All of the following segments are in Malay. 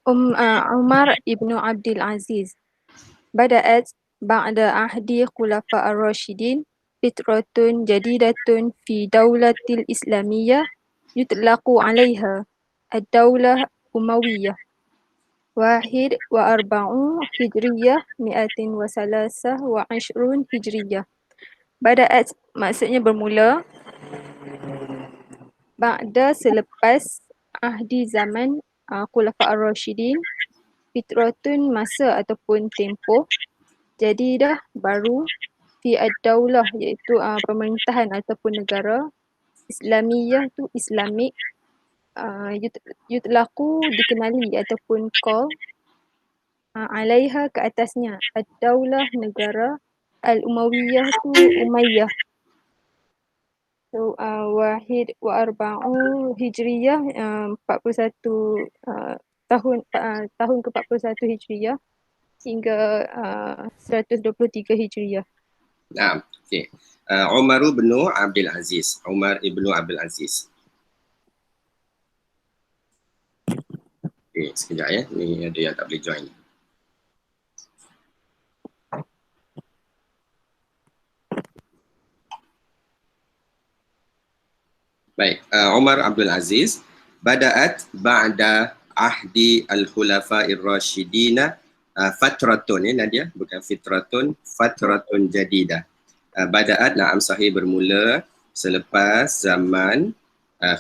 عمر ابن عبد العزيز بدأت بعد عهد خلفاء الراشدين فترة جديدة في دولة الإسلامية يطلق عليها الدولة الأموية 41 هجرية 223 هجرية. Bada'at maksudnya bermula, ba'da selepas ahdi zaman Khulafa ar-Rashidin, fitratun masa ataupun tempoh, jadidah baru, fi ad-daulah iaitu pemerintahan ataupun negara, Islamiyah tu Islamik, yutlaqu dikenali ataupun call, alaiha ke atasnya, ad-daulah negara, al-Umayyah tu Umayyah. So, wahid wa arba'u hijriyah, 41 tahun ke-41 hijriyah hingga 123 hijriyah. Nah, okey. Umar bin Abdul Aziz. Umar ibnu Abdul Aziz. Okey, sekejap ya. Ni ada yang tak boleh join. Baik, Umar Abdul Aziz bada'at ba'da ahdi al-khulafa'ir rasyidina fatratun ya Nadia, bukan fitratun, fatratun jadidah. Bada'at na'am sahih bermula selepas zaman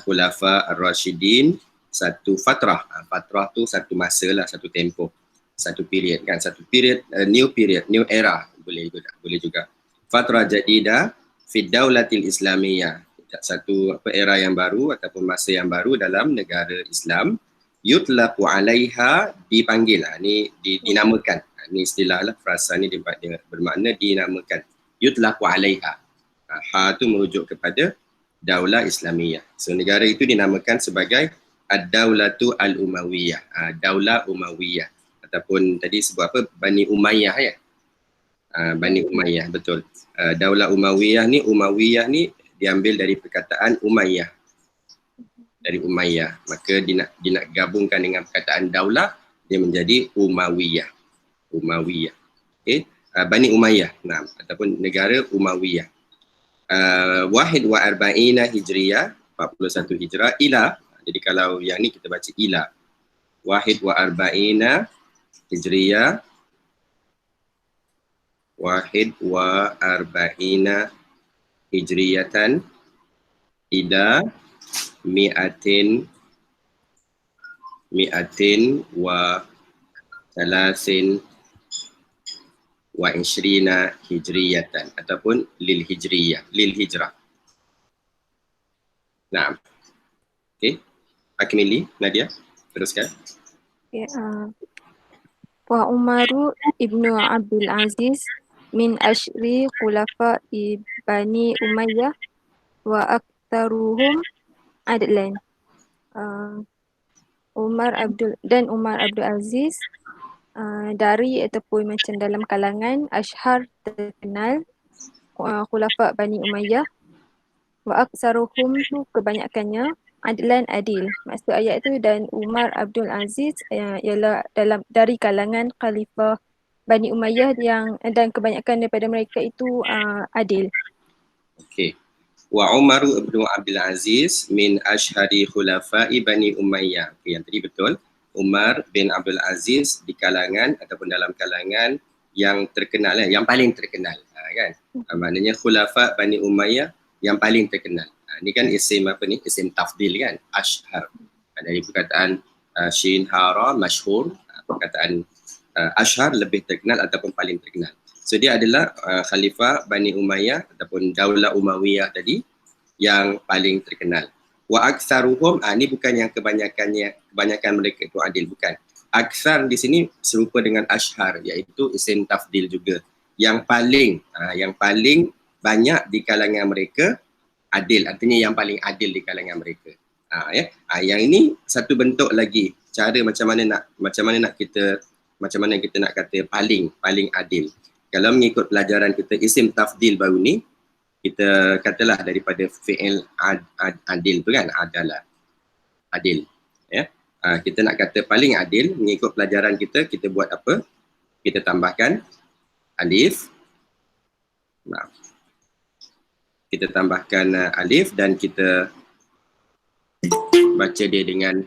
khulafa ar-rasyidin satu fatrah. Fatrah tu satu masa lah, satu tempoh, satu period kan, satu period, new period, new era boleh juga. Fatrah jadidah fi daulatil islamiyah, satu era yang baru ataupun masa yang baru dalam negara Islam. Yutlaqu alaiha, dipanggil, ni dinamakan, ni istilah lah, frasa ni dia bermakna dinamakan. Yutlaqu alaiha, ha tu merujuk kepada daulah Islamiyah. So negara itu dinamakan sebagai ad-daulatu al-Umayyah, daulah Umayyah, ataupun tadi sebut apa, Bani Umayyah ya. Bani Umayyah, betul. Daulah Umayyah ni diambil dari perkataan Umayyah, dari Umayyah, maka dia nak gabungkan dengan perkataan daulah, dia menjadi Umayyah. Okay? Bani Umayyah, nah, ataupun negara Umayyah. Wahid wa arba'ina hijriyah, 41 hijrah, ila, jadi kalau yang ni kita baca ila. Wahid wa arba'ina hijriyah, wahid wa arba'ina hijriyatan ila mi'atin wa salasin wa ishrina hijriyatan, ataupun lil hijrah. Nah, okey, akmili Nadia, teruskan. Okay, wa Umaru ibnu Abdul Aziz min ashri khulafa Bani Umayyah wa aktsaruhum adlan. Umar Abdul Aziz dari ataupun macam dalam kalangan ashhar terkenal khulafa Bani Umayyah, wa aktsaruhum tu kebanyakannya, adlan adil. Maksud ayat tu, dan Umar Abdul Aziz ialah dari kalangan khalifah Bani Umayyah dan kebanyakan daripada mereka itu adil. Okey. Wa Umar ibn Abdul Aziz min ashhari khulafa'i Bani Umayyah. Okay, yang tadi betul. Umar bin Abdul Aziz di kalangan ataupun dalam kalangan yang terkenal, yang paling terkenal, kan? Maknanya khulafa Bani Umayyah yang paling terkenal. Ini kan isim apa ni? Isim tafdil kan? Ashhar. Dari perkataan shin hara masyhur, perkataan ashhar lebih terkenal ataupun paling terkenal. So dia adalah khalifah Bani Umayyah ataupun daulah Umayyah tadi yang paling terkenal. Wa aktsaruhum, ni bukan yang kebanyakan mereka itu adil, bukan. Aktsar di sini serupa dengan ashhar, iaitu isim tafdil juga. Yang paling banyak di kalangan mereka adil, artinya yang paling adil di kalangan mereka. Yang ini satu bentuk lagi cara macam mana kita nak kata paling adil. Kalau mengikut pelajaran kita, isim tafdil baru ni kita katalah daripada fi'il adil tu kan, adalah adil ya. Kita nak kata paling adil mengikut pelajaran kita, kita buat apa? Kita tambahkan alif. Maaf. Kita tambahkan alif dan kita baca dia dengan,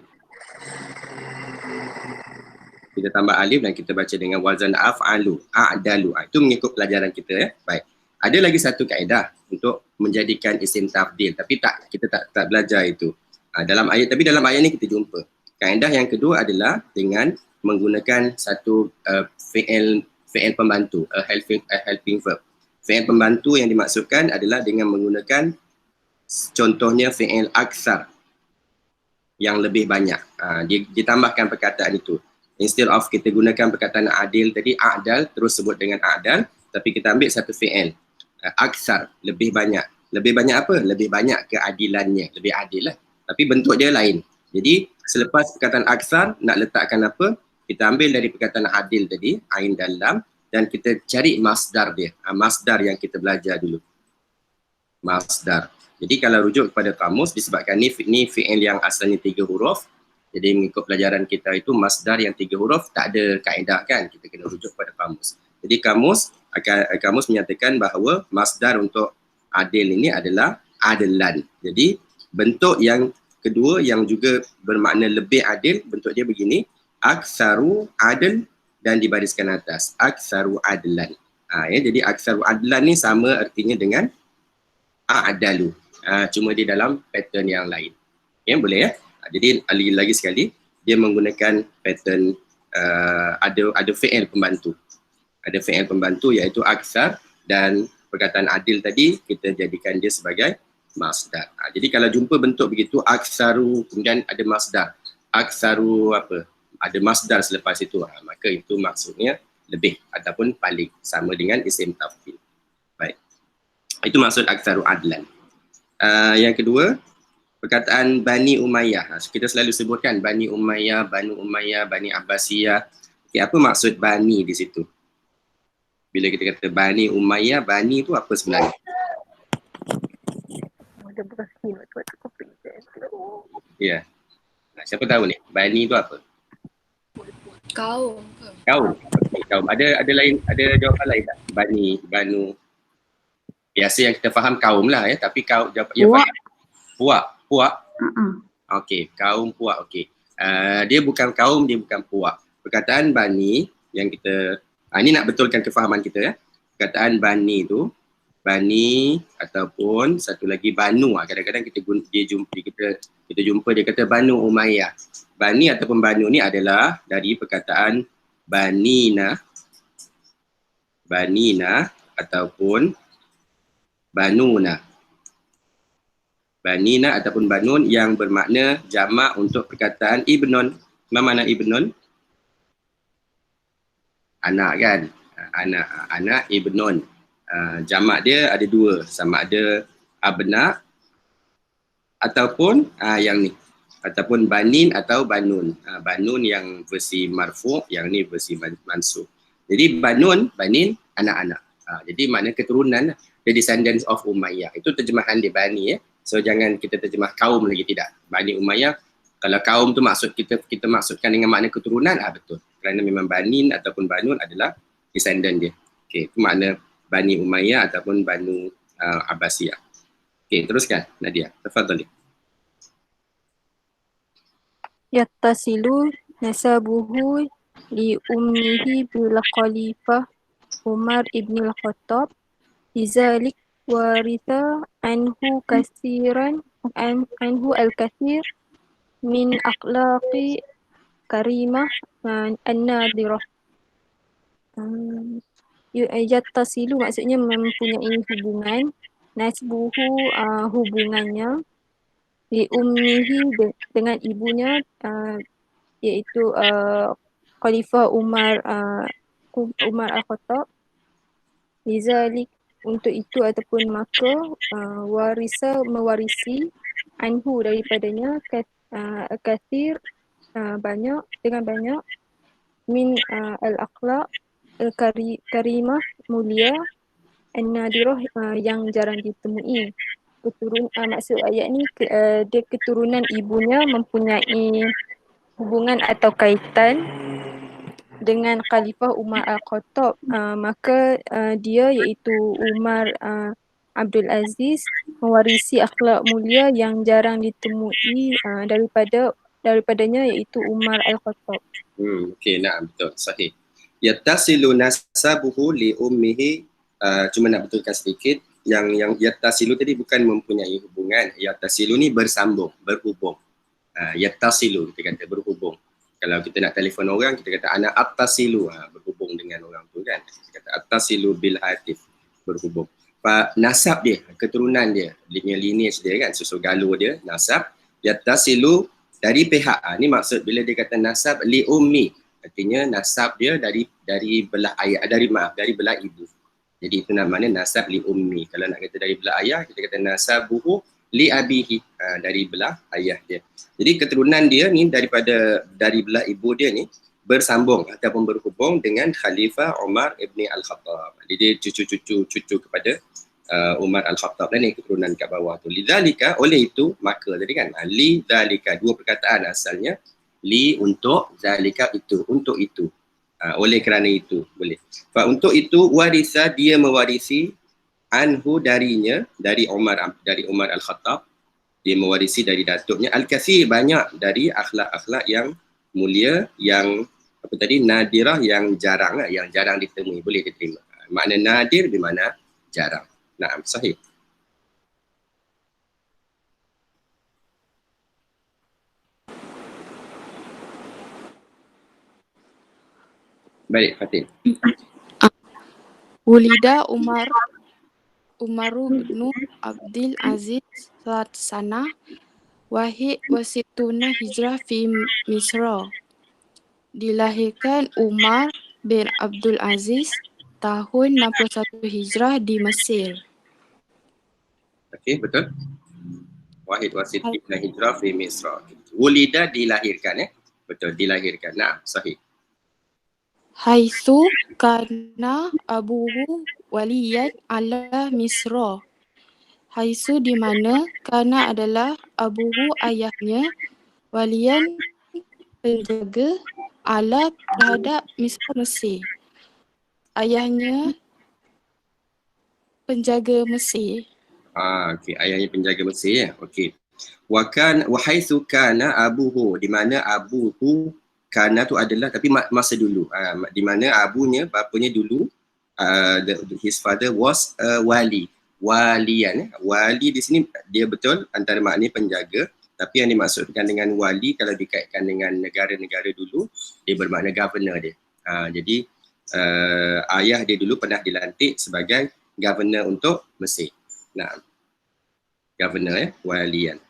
kita tambah alif dan kita baca dengan wazan af'alu, a'dalu. Itu mengikut pelajaran kita ya. Baik. Ada lagi satu kaedah untuk menjadikan isim tafdil, tapi kita tak belajar itu. Dalam ayat ni kita jumpa. Kaedah yang kedua adalah dengan menggunakan satu fi'il pembantu, a helping verb. Fi'il pembantu yang dimaksudkan adalah dengan menggunakan contohnya fi'il aksar yang lebih banyak. Ditambahkan perkataan itu. Instead of kita gunakan perkataan adil tadi, a'dal, terus sebut dengan a'dal, tapi kita ambil satu fi'il. Aksar, lebih banyak. Lebih banyak apa? Lebih banyak keadilannya. Lebih adil lah. Tapi bentuk dia lain. Jadi selepas perkataan aksar, nak letakkan apa? Kita ambil dari perkataan adil tadi, ain dan lam, dan kita cari masdar dia. Masdar yang kita belajar dulu. Masdar. Jadi kalau rujuk kepada kamus, disebabkan ni fi'il yang asalnya 3 huruf, jadi mengikut pelajaran kita itu masdar yang 3 huruf tak ada kaedah kan, kita kena rujuk pada kamus. Jadi kamus menyatakan bahawa masdar untuk adil ini adalah adlan. Jadi bentuk yang kedua yang juga bermakna lebih adil, bentuk dia begini, aksaru adl, dan dibariskan atas aksaru adlan. Jadi aksaru adlan ni sama artinya dengan a'dalu. Cuma di dalam pattern yang lain. Boleh ya? Jadi lagi sekali dia menggunakan pattern ada fi'il pembantu. Ada fi'il pembantu iaitu aksar, dan perkataan adil tadi kita jadikan dia sebagai masdar. Jadi kalau jumpa bentuk begitu aksaru kemudian ada masdar. Aksaru apa? Ada masdar selepas itu, maka itu maksudnya lebih ataupun paling, sama dengan isim tafdil. Baik. Itu maksud aksaru adlan. Yang kedua, perkataan Bani Umayyah. Kita selalu sebutkan Bani Umayyah, Banu Umayyah, Bani Abbasiyah. Apa maksud Bani di situ? Bila kita kata Bani Umayyah, Bani itu apa sebenarnya? Ya. Siapa tahu ni? Bani itu apa? Kaum. Kaum. Okay, kaum. Ada lain, ada jawapan lain tak? Bani, Banu. Biasa yang kita faham kaum lah ya, tapi kaum dia faham. Puak. Okey, kaum puak. Okey. Dia bukan kaum, dia bukan puak. Perkataan Bani yang kita ini nak betulkan kefahaman kita ya. Perkataan Bani itu Bani ataupun satu lagi Banu. Kadang-kadang kita jumpa dia kata Banu Umayyah. Bani ataupun Banu ni adalah dari perkataan Banina ataupun Banuna. Banina ataupun Banun yang bermakna jamak untuk perkataan Ibnun. Apa makna Ibnun? Anak kan? Anak Ibnun. Jamak dia ada dua, sama ada abna ataupun yang ni, ataupun banin atau banun. Banun yang versi marfu', yang ni versi mansub. Jadi banin anak-anak. Jadi makna keturunan, the descendants of Umayyah. Itu terjemahan dia Bani ya. So jangan kita terjemah kaum lagi, tidak. Bani Umayyah, kalau kaum tu maksud kita maksudkan dengan makna keturunan, betul. Kerana memang banin ataupun banun adalah descendant dia. Okey, itu makna Bani Umayyah ataupun Banu Abbasiyah. Okey, teruskan Nadia. Tafadhali. Yattasilu nasabuhu li ummihi bil khalifah Umar ibn al-Khattab. Lizalik waritha anhu al-kathir min akhlaqi karimah an-nadirah. Yattasilu maksudnya mempunyai hubungan, nasbuhu hubungannya, li ummihi dengan ibunya, iaitu Khalifah Umar Al-Khattab. Lizalik untuk itu ataupun maka, warisa mewarisi, anhu daripadanya, kathir banyak, dengan banyak, min al-akhlaq karimah mulia, an-nadirah yang jarang ditemui. Maksud ayat ni dia keturunan ibunya mempunyai hubungan atau kaitan dengan Khalifah Umar Al-Khattab, maka dia iaitu Umar Abdul Aziz mewarisi akhlak mulia yang jarang ditemui daripadanya iaitu Umar Al-Khattab. Okey, nah betul, sahih. Yattasilu nasabuhu li ummihi, cuma nak betulkan sedikit, yang yattasilu tadi bukan mempunyai hubungan. Yattasilu ni bersambung, berhubung. Yattasilu kita kata berhubung. Kalau kita nak telefon orang, kita kata ana attasilu, berhubung dengan orang tu kan. Kita kata attasilu bil hatif, berhubung. Nasab dia, keturunan dia, lineage dia kan, susu galur dia, nasab. Yattasilu dari pihak, ni maksud bila dia kata nasab li ummi, artinya nasab dia dari belah ayah, dari belah ibu. Jadi itu namanya nasab li ummi. Kalau nak kata dari belah ayah, kita kata nasabuhu li abihi, dari belah ayah dia. Jadi keturunan dia ni dari belah ibu dia ni bersambung ataupun berhubung dengan Khalifah Umar ibn Al-Khattab. Jadi dia cucu kepada Umar Al-Khattab ni keturunan kat bawah tu. Lidzalika, oleh itu, maka tadi kan, lidzalika, dua perkataan asalnya, li untuk, zalika itu, untuk itu. Oleh kerana itu, boleh. Untuk itu, warisa, dia mewarisi anhu darinya, dari Umar Al-Khattab, dia mewarisi dari datuknya al-kathir, banyak dari akhlak-akhlak yang mulia, yang apa tadi, nadirah, yang jarang ditemui, boleh diterima. Makna nadir bermakna jarang. Naam, sahih. Baik, Fatin. Wulida Umaru bin Abdul Aziz sana wasituna hijrah fi Misra. Dilahirkan Umar bin Abdul Aziz tahun 61 Hijrah di Mesir. Okey, betul. Wahid wasituna hijrah fi Misra. Wulida, dilahirkan, betul, dilahirkan. Nah, sahih. Haitsu kana abuhu waliyan ala Misra. Haitsu di mana kana adalah abuhu ayahnya waliyan penjaga ala terhadap Misra Mesir. Ayahnya penjaga Mesir. Okey, ayahnya penjaga Mesir ya. Okey. Wa haitsu kana abuhu, di mana abuhu, kana tu adalah tapi masa dulu. Di mana abunya, bapanya dulu, his father was wali. Walian. Wali di sini dia betul antara makna penjaga, tapi yang dimaksudkan dengan wali kalau dikaitkan dengan negara-negara dulu, dia bermakna governor dia. Jadi ayah dia dulu pernah dilantik sebagai governor untuk Mesir. Nah, governor walian.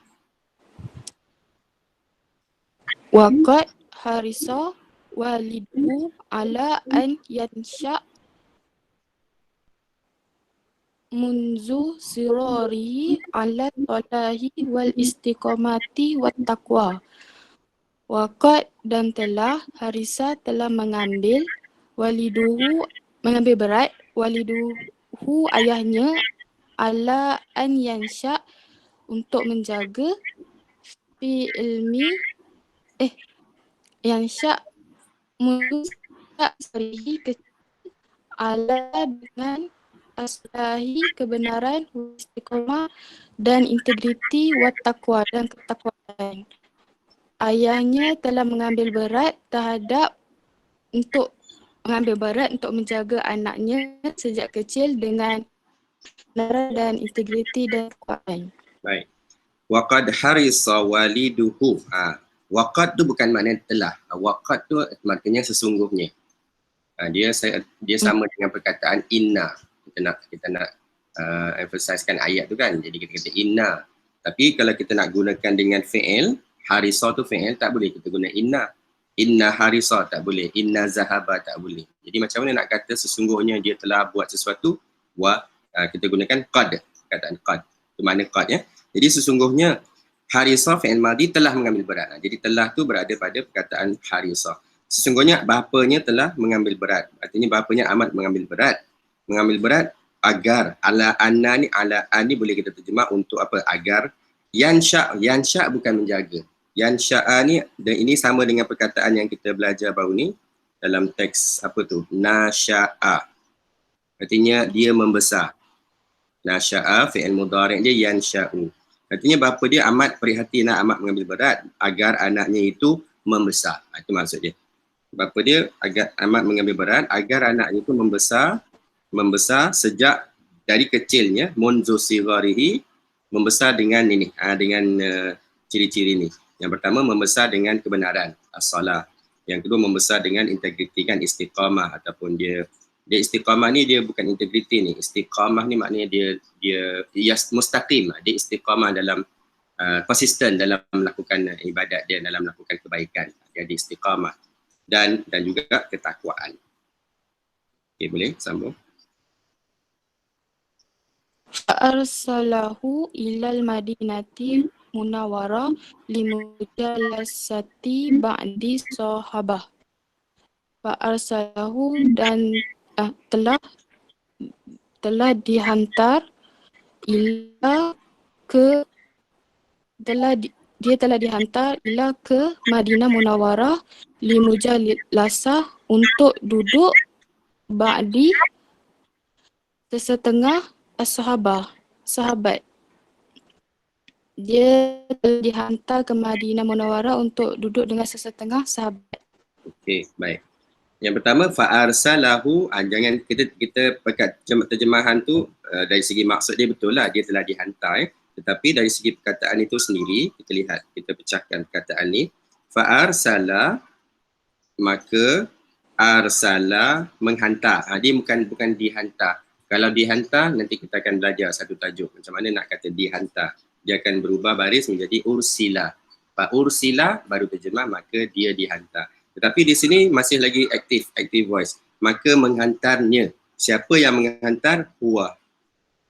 Waqad harisa walidu ala an yansha munzu sirarihi ala talahi wal istiqamati wat taqwa. Waqad, dan telah, harisa telah mengambil berat waliduhu ayahnya ala an yansha untuk menjaga fi ilmi yansha sarihi ala dengan aslahi kebenaran, istiqamah dan integriti, wat taqwa dan ketakwaan. Ayahnya telah mengambil berat untuk menjaga anaknya sejak kecil dengan kebenaran dan integriti dan ketakwaan. Baik. Waqad harisa waliduhu. Waqad tu bukan makna telah. Waqad tu maknanya sesungguhnya. Dia sama dengan perkataan inna. Kita nak emphasizekan ayat tu kan. Jadi kita kata inna. Tapi kalau kita nak gunakan dengan fi'il, harisa tu fi'il, tak boleh kita guna inna. Inna harisa tak boleh. Inna zahaba tak boleh. Jadi macam mana nak kata sesungguhnya dia telah buat sesuatu? Kita gunakan qad. Kataan qad. Itu makna qad ya. Jadi sesungguhnya harisa fi'il madhi telah mengambil berat. Jadi telah tu berada pada perkataan harisa. Sesungguhnya bapanya telah mengambil berat. Artinya bapanya amat mengambil berat. Mengambil berat agar ala anna ni boleh kita terjemah untuk apa? Agar yansha bukan menjaga. Yansha'a ni, dan ini sama dengan perkataan yang kita belajar baru ni dalam teks apa tu? Nasha'a. Artinya dia membesar. Nasha'a fi'il mudhari' dia yansha'u. Artinya bapa dia amat prihatin, amat mengambil berat agar anaknya itu membesar. Itu maksud dia. Bapa dia amat mengambil berat agar anaknya itu membesar sejak dari kecilnya, munzu sigharihi, membesar dengan ini, dengan ciri-ciri ni. Yang pertama, membesar dengan kebenaran, as-salah. Yang kedua, membesar dengan integriti, kan, istiqamah, ataupun dia istiqamah ni dia bukan integriti ni. Istiqamah ni maknanya dia mustaqim, dia istiqamah dalam konsisten dalam melakukan ibadat dia, dalam melakukan kebaikan. Jadi istiqamah dan juga ketakwaan. Okey, boleh sambung. Fa'arsalahu ilal madinati munawwarah limujalasati ba'di sahabah. Fa'arsalahu dan telah dihantar dia telah dihantar ila ke Madinah Munawwarah limujalasah untuk duduk ba'di sesetengah sahabat. Dia telah dihantar ke Madinah Munawwarah untuk duduk dengan sesetengah sahabat. Okey, baik. Yang pertama, fa'arsalahu, jangan kita pakai terjemahan tu dari segi maksud dia betul lah, dia telah dihantar. Tetapi dari segi perkataan itu sendiri, kita lihat, kita pecahkan perkataan ni. Fa'arsala, maka arsala, menghantar. Dia bukan dihantar. Kalau dihantar, nanti kita akan belajar satu tajuk. Macam mana nak kata dihantar. Dia akan berubah baris menjadi ursila. Fa'ursila, baru terjemah, maka dia dihantar. Tetapi di sini masih lagi active voice. Maka menghantarnya. Siapa yang menghantar? Huwa.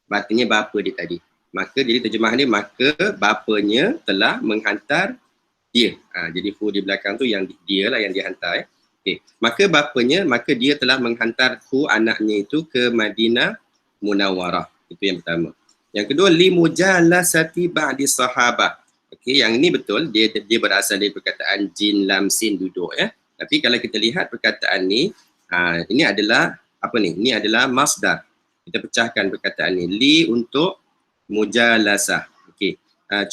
Artinya bapa dia tadi. Maka jadi terjemahan dia, maka bapanya telah menghantar dia. Jadi hu di belakang tu yang dia lah yang dihantar. Okay. Maka dia telah menghantar hu, anaknya itu, ke Madinah Munawwarah. Itu yang pertama. Yang kedua, limujalasati ba'di sahabah. Okey, yang ini betul, dia berasal dari perkataan jin lam sin, duduk ya. Tapi kalau kita lihat perkataan ni, ini adalah apa ni? Ini adalah masdar. Kita pecahkan perkataan ni, li untuk mujalasah. Okey.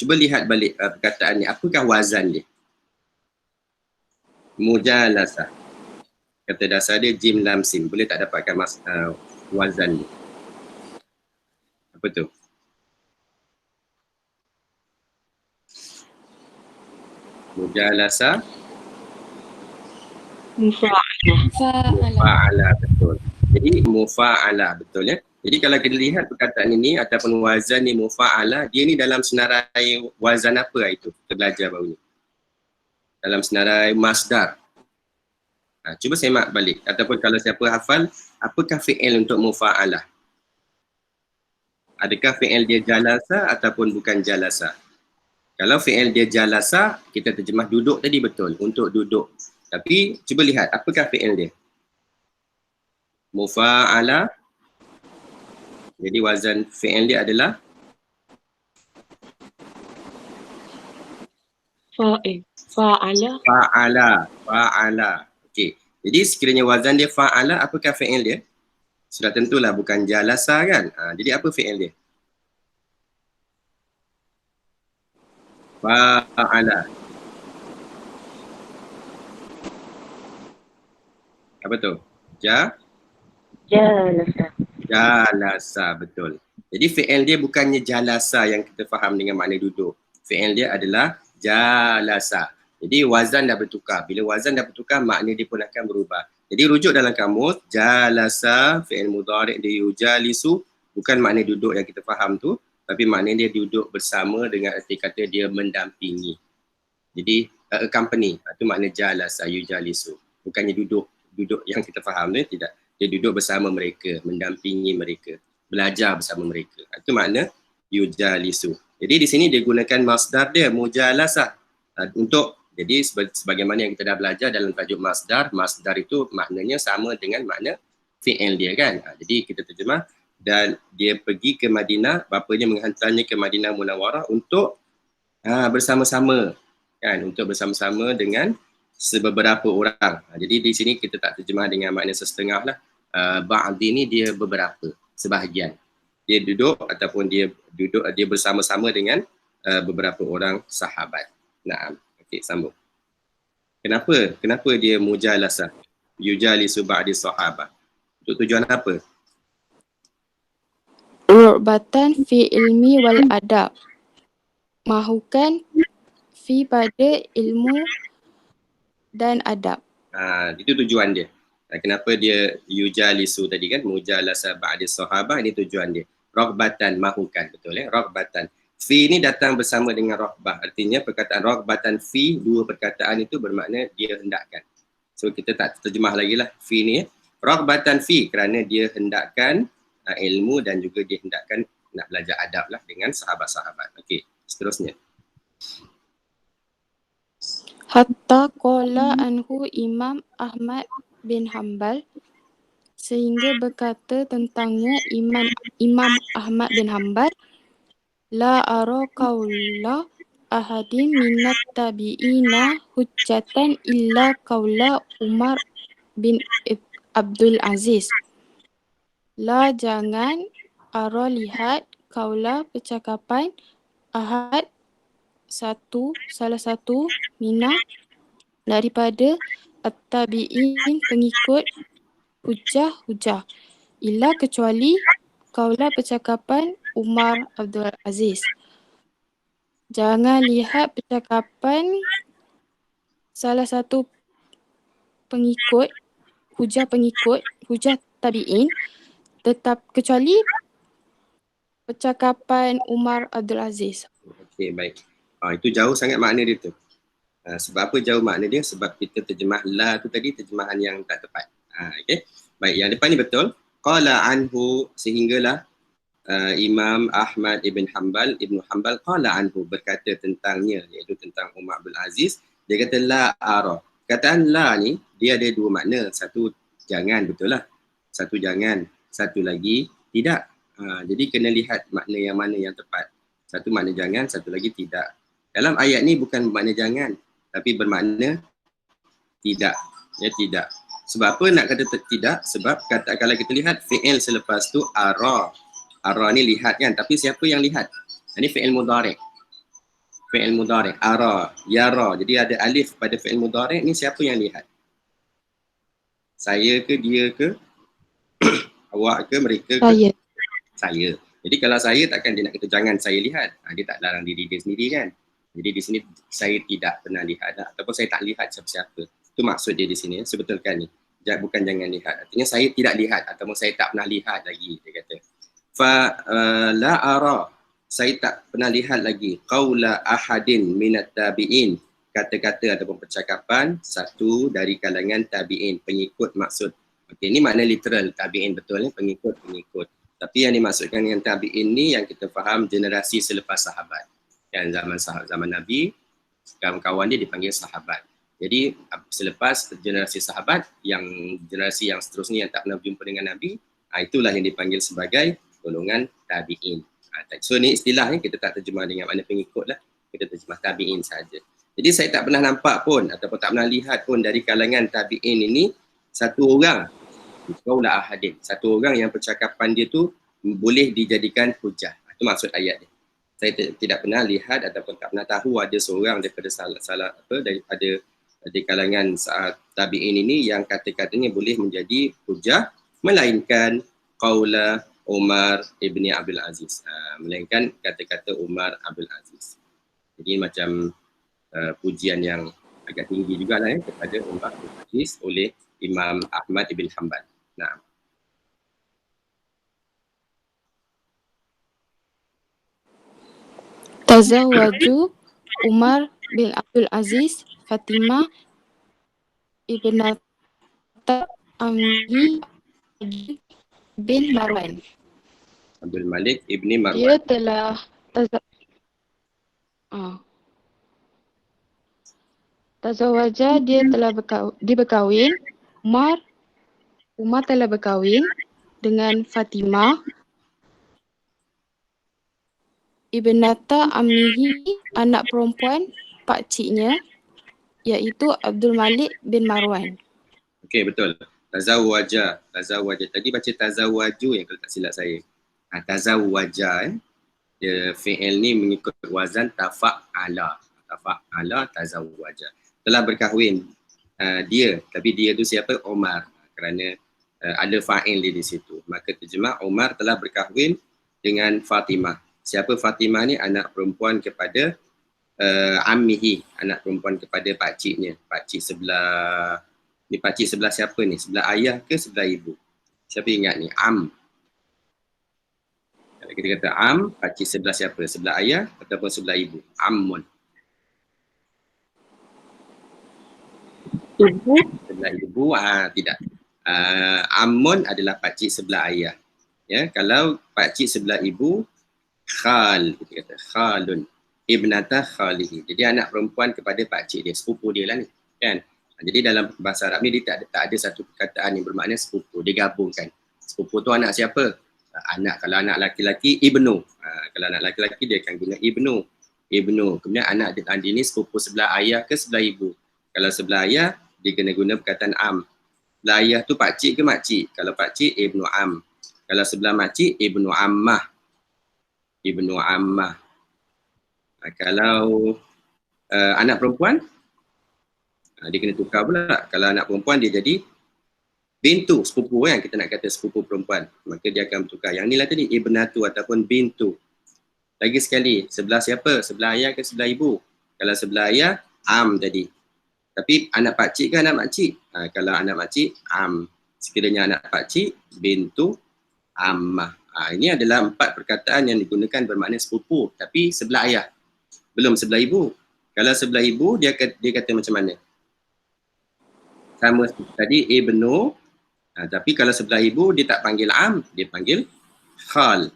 Cuba lihat balik perkataan ni, apakah wazan dia? Mujalasah. Kata dasar dia jim lam sin. Boleh tak dapatkan wazan ni? Apa tu? Mujalasah. Mufa'alah, betul. Jadi mufa'alah, betul ya. Jadi kalau kita lihat perkataan ini ataupun wazan ni mufa'alah, dia ni dalam senarai wazan apa itu? Kita belajar baru ni. Dalam senarai masdar. Cuba semak balik. Ataupun kalau siapa hafal, apakah fi'il untuk mufa'alah? Adakah fi'il dia jalasa ataupun bukan jalasa? Kalau fi'il dia jalasa, kita terjemah duduk tadi betul, untuk duduk. Tapi cuba lihat, apakah fi'il dia? Mufa'ala. Jadi wazan fi'il dia adalah? Fa'ala. Okey. Jadi sekiranya wazan dia fa'ala, apakah fi'il dia? Sudah tentulah bukan jalasa kan? Jadi apa fi'il dia? Fa'ala. Apa tu? Jalasa, betul. Jadi fi'il dia bukannya jalasa yang kita faham dengan makna duduk. Fi'il dia adalah jalasa. Jadi wazan dah bertukar. Bila wazan dah bertukar, makna dia pun akan berubah. Jadi rujuk dalam kamus, jalasa, fi'il mudhari' dia yujalisu, bukan makna duduk yang kita faham tu, tapi maknanya dia duduk bersama dengan arti kata dia mendampingi. Jadi accompany, itu makna jalasa yujalisu. Bukannya duduk yang kita faham ni, tidak. Dia duduk bersama mereka, mendampingi mereka, belajar bersama mereka. Itu makna yujalisu. Jadi di sini dia gunakan masdar dia, mujalasah. Jadi sebagaimana yang kita dah belajar dalam tajuk masdar itu maknanya sama dengan makna fi'il dia kan. Jadi kita terjemah, dan dia pergi ke Madinah, bapanya menghantarnya ke Madinah Munawwarah untuk bersama-sama kan, untuk bersama-sama dengan sebeberapa orang. Jadi di sini kita tak terjemah dengan makna sesetengah lah. Ba'di ni dia beberapa, sebahagian. Dia duduk ataupun dia bersama-sama dengan beberapa orang sahabat. Naam. Okey, sambung. Kenapa dia mujalasah? Yujalisu ba'di sahabat. Untuk tujuan apa? Ru'batan fi ilmi wal adab. Mahukan fi pada ilmu dan adab. Itu tujuan dia. Kenapa dia yujalisu tadi kan, mujalasa ba'di sahabah, ini tujuan dia. Raghbatan, mahukan, betul ya, raghbatan. Fi ni datang bersama dengan raghbah. Artinya perkataan raghbatan fi, dua perkataan itu bermakna dia hendakkan. So kita tak terjemah lagi lah fi ni ya. Raghbatan fi kerana dia hendakkan ilmu dan juga dia hendakkan nak belajar adab lah dengan sahabat-sahabat. Okey, seterusnya. Hatta qala anhu Imam Ahmad bin Hanbal, sehingga berkata tentangnya Imam Ahmad bin Hanbal, la ara qaula ahadin minat tabi'ina hujjatan illa qaula Umar bin Abdul Aziz. La, jangan ara lihat qaula percakapan ahad salah satu mina daripada at-tabi'in pengikut hujah illa kecuali qaula percakapan Umar Abdul Aziz. Jangan lihat percakapan salah satu hujah tabi'in, tetap kecuali percakapan Umar Abdul Aziz. Okey, baik. Itu jauh sangat makna dia tu. Sebab apa jauh makna dia? Sebab kita terjemah la tu tadi terjemahan yang tak tepat. Okey. Baik, yang depan ni betul. Qala anhu, sehinggalah Imam Ahmad ibn Hanbal qala anhu, berkata tentangnya, iaitu tentang Umar Abdul Aziz. Dia kata la ara. Kataan la ni dia ada dua makna. Satu jangan, betul lah. Satu jangan, satu lagi tidak. Jadi kena lihat makna yang mana yang tepat. Satu makna jangan, satu lagi tidak. Dalam ayat ni bukan bermakna jangan, tapi bermakna tidak. Ya, tidak. Sebab apa nak kata tidak? Sebab kalau kita lihat fi'il selepas tu ara. Ara ni lihat kan, tapi siapa yang lihat? Ini fi'il mudhari'. Fi'il mudhari', ara, yara. Jadi ada alif pada fi'il mudhari', ni siapa yang lihat? Saya ke, dia ke? Awak ke, mereka ke? Saya. Jadi kalau saya, takkan dia nak kata jangan saya lihat. Dia tak larang diri dia sendiri kan. Jadi di sini saya tidak pernah lihat ataupun saya tak lihat siapa-siapa. Itu maksud dia di sini, sebetulkan ni. Bukan jangan lihat. Artinya saya tidak lihat ataupun saya tak pernah lihat lagi, dia kata. La ara, saya tak pernah lihat lagi qaula ahadin minat tabi'in, kata-kata ataupun percakapan satu dari kalangan tabi'in, pengikut maksud. Okey, ini makna literal tabi'in, betul ni, pengikut. Tapi yang dimaksudkan dengan tabi'in ni yang kita faham generasi selepas sahabat. Kan zaman Nabi, kawan-kawan dia dipanggil sahabat. Jadi selepas generasi sahabat, yang generasi yang seterusnya yang tak pernah berjumpa dengan Nabi, itulah yang dipanggil sebagai golongan tabi'in. So ni istilah ni kita tak terjemah dengan makna pengikut lah. Kita terjemah tabi'in saja. Jadi saya tak pernah nampak pun ataupun tak pernah lihat pun dari kalangan tabi'in ini satu orang, qaula ahadin, satu orang yang percakapan dia tu boleh dijadikan hujah. Itu maksud ayat dia. Saya tidak pernah lihat ataupun tak pernah tahu ada seorang daripada daripada di kalangan tabi'in ini yang kata-katanya boleh menjadi hujah, melainkan qaula Umar ibni Abdul Aziz, melainkan kata-kata Umar Abdul Aziz. Jadi macam pujian yang agak tinggi juga lah kepada Umar Abdul Aziz oleh Imam Ahmad ibn Hanbal. Nah. Tazawwaju Umar bin Abdul Aziz Fatimah ibnata Amri bin Marwan. Abdul Malik ibni Marwan. Dia telah Tazawaja, dia telah berkahwin. Umar telah berkahwin dengan Fatimah ibnata ammihi, anak perempuan pakciknya iaitu Abdul Malik bin Marwan. Okey, betul. Tazawwaja. Tadi baca tazawwaju yang kalau tak silap saya. Tazawwaja dia fi'il ni mengikut wazan tafa'ala. Tafa'ala tazawwaja. Telah berkahwin dia, tapi dia tu siapa? Umar. Kerana ada fa'il dia di situ. Maka terjemah Umar telah berkahwin dengan Fatimah. Siapa Fatimah ni? Anak perempuan kepada ammihi, anak perempuan kepada pakciknya. Pakcik sebelah, ni pakcik sebelah siapa ni? Sebelah ayah ke sebelah ibu? Siapa ingat ni? Am. Kalau kita kata am, pakcik sebelah siapa? Sebelah ayah ataupun sebelah ibu? Ammun. Ibu. Sebelah ibu, tidak. Ammun adalah pakcik sebelah ayah. Ya, kalau pakcik sebelah ibu, khal, kita kata khalun. Ibnata khalihi. Jadi anak perempuan kepada pakcik dia, sepupu dia lah ni. Kan? Jadi dalam bahasa Arab ni dia tak ada satu perkataan yang bermakna sepupu. Dia gabungkan. Sepupu tu anak siapa? Anak, kalau anak laki-laki, ibnu. Kalau anak laki-laki dia akan guna ibnu. Kemudian anak dia ni sepupu sebelah ayah ke sebelah ibu. Kalau sebelah ayah, dia kena guna perkataan am. Sebelah ayah tu pakcik ke makcik? Kalau pakcik, ibnu am. Kalau sebelah makcik, ibnu ammah. Ibnu ammah. Kalau anak perempuan, dia kena tukar pula. Kalau anak perempuan dia jadi bintu, sepupu kan, kita nak kata sepupu perempuan. Maka dia akan bertukar. Yang ni lah tadi, ibnatu ataupun bintu. Lagi sekali, sebelah siapa? Sebelah ayah ke sebelah ibu? Kalau sebelah ayah, am tadi. Tapi anak pakcik ke anak makcik? Kalau anak makcik, am. Sekiranya anak pakcik, bintu, ammah. Ini adalah 4 perkataan yang digunakan bermakna sepupu. Tapi sebelah ayah. Belum sebelah ibu. Kalau sebelah ibu, dia kata macam mana? Sama seperti tadi, ibnu. Tapi kalau sebelah ibu, dia tak panggil am, dia panggil khal.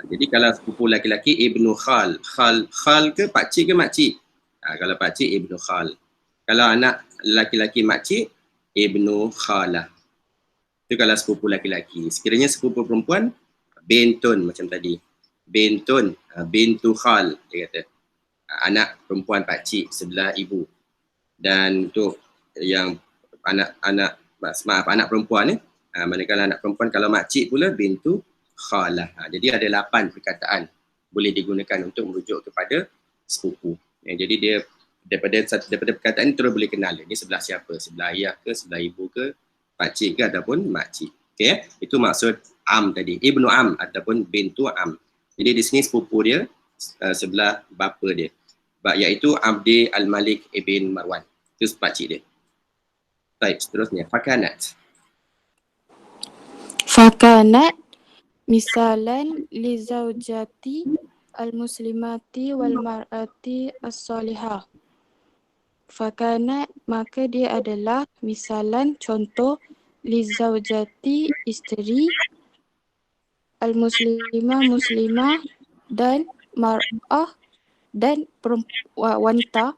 Jadi kalau sepupu laki-laki, ibnu khal. Khal ke pakcik ke makcik? Kalau pakcik, ibnu khal. Kalau anak laki-laki makcik, ibnu khalah. Itu kalau sepupu laki-laki. Sekiranya sepupu perempuan, bintun macam tadi. Bintun, bintu khal, dia kata. Anak perempuan pakcik sebelah ibu. Dan untuk yang anak perempuan ni, manakala anak perempuan kalau makcik pula bintu khalah. Jadi ada 8 perkataan boleh digunakan untuk merujuk kepada sepupu. Jadi dia daripada perkataan ni terus boleh kenal ini sebelah siapa, sebelah ayah ke, sebelah ibu ke, pakcik ke ataupun makcik. Okey, itu maksud am tadi, ibnu am ataupun bintu am. Jadi di sini sepupu dia sebelah bapa dia, iaitu Abdi Al-Malik ibn Marwan. Itu pakcik dia. Baik, seterusnya fakanat. Fakanat misalan li zaujati al-muslimati wal mar'ati as-salihah. Fakanat, maka dia adalah misalan contoh li zaujati, isteri, al-muslimah dan mar'ah dan wanita,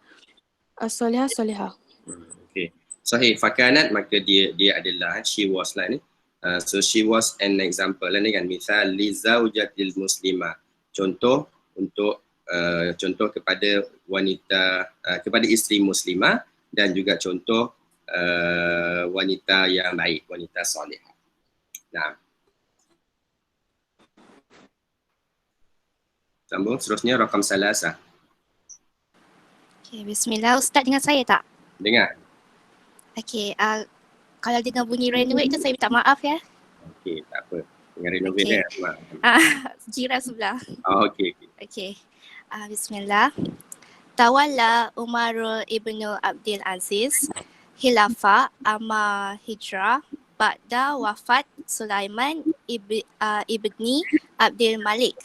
as-salihah. Okey. Sahih, fakanat maka dia adalah, she was lah ni. So she was an example lah ni kan, misal li zaujatil muslimah. Contoh untuk contoh kepada wanita, kepada isteri muslimah, dan juga contoh wanita yang baik, wanita solehah. Nah. Sambung seterusnya rakam salasah. Okay, bismillah. Ustaz dengar saya tak? Dengar. Okay, kalau dengar bunyi renovate tu saya minta maaf ya. Okey, tak apa. Dengar renovate Okay. kan? Jiran sebelah. Okey. Okay. Bismillah. Tawalla Umar ibnu Abdul Aziz Khilafah ama hijrah ba'da wafat Sulaiman ibni Abdul Malik.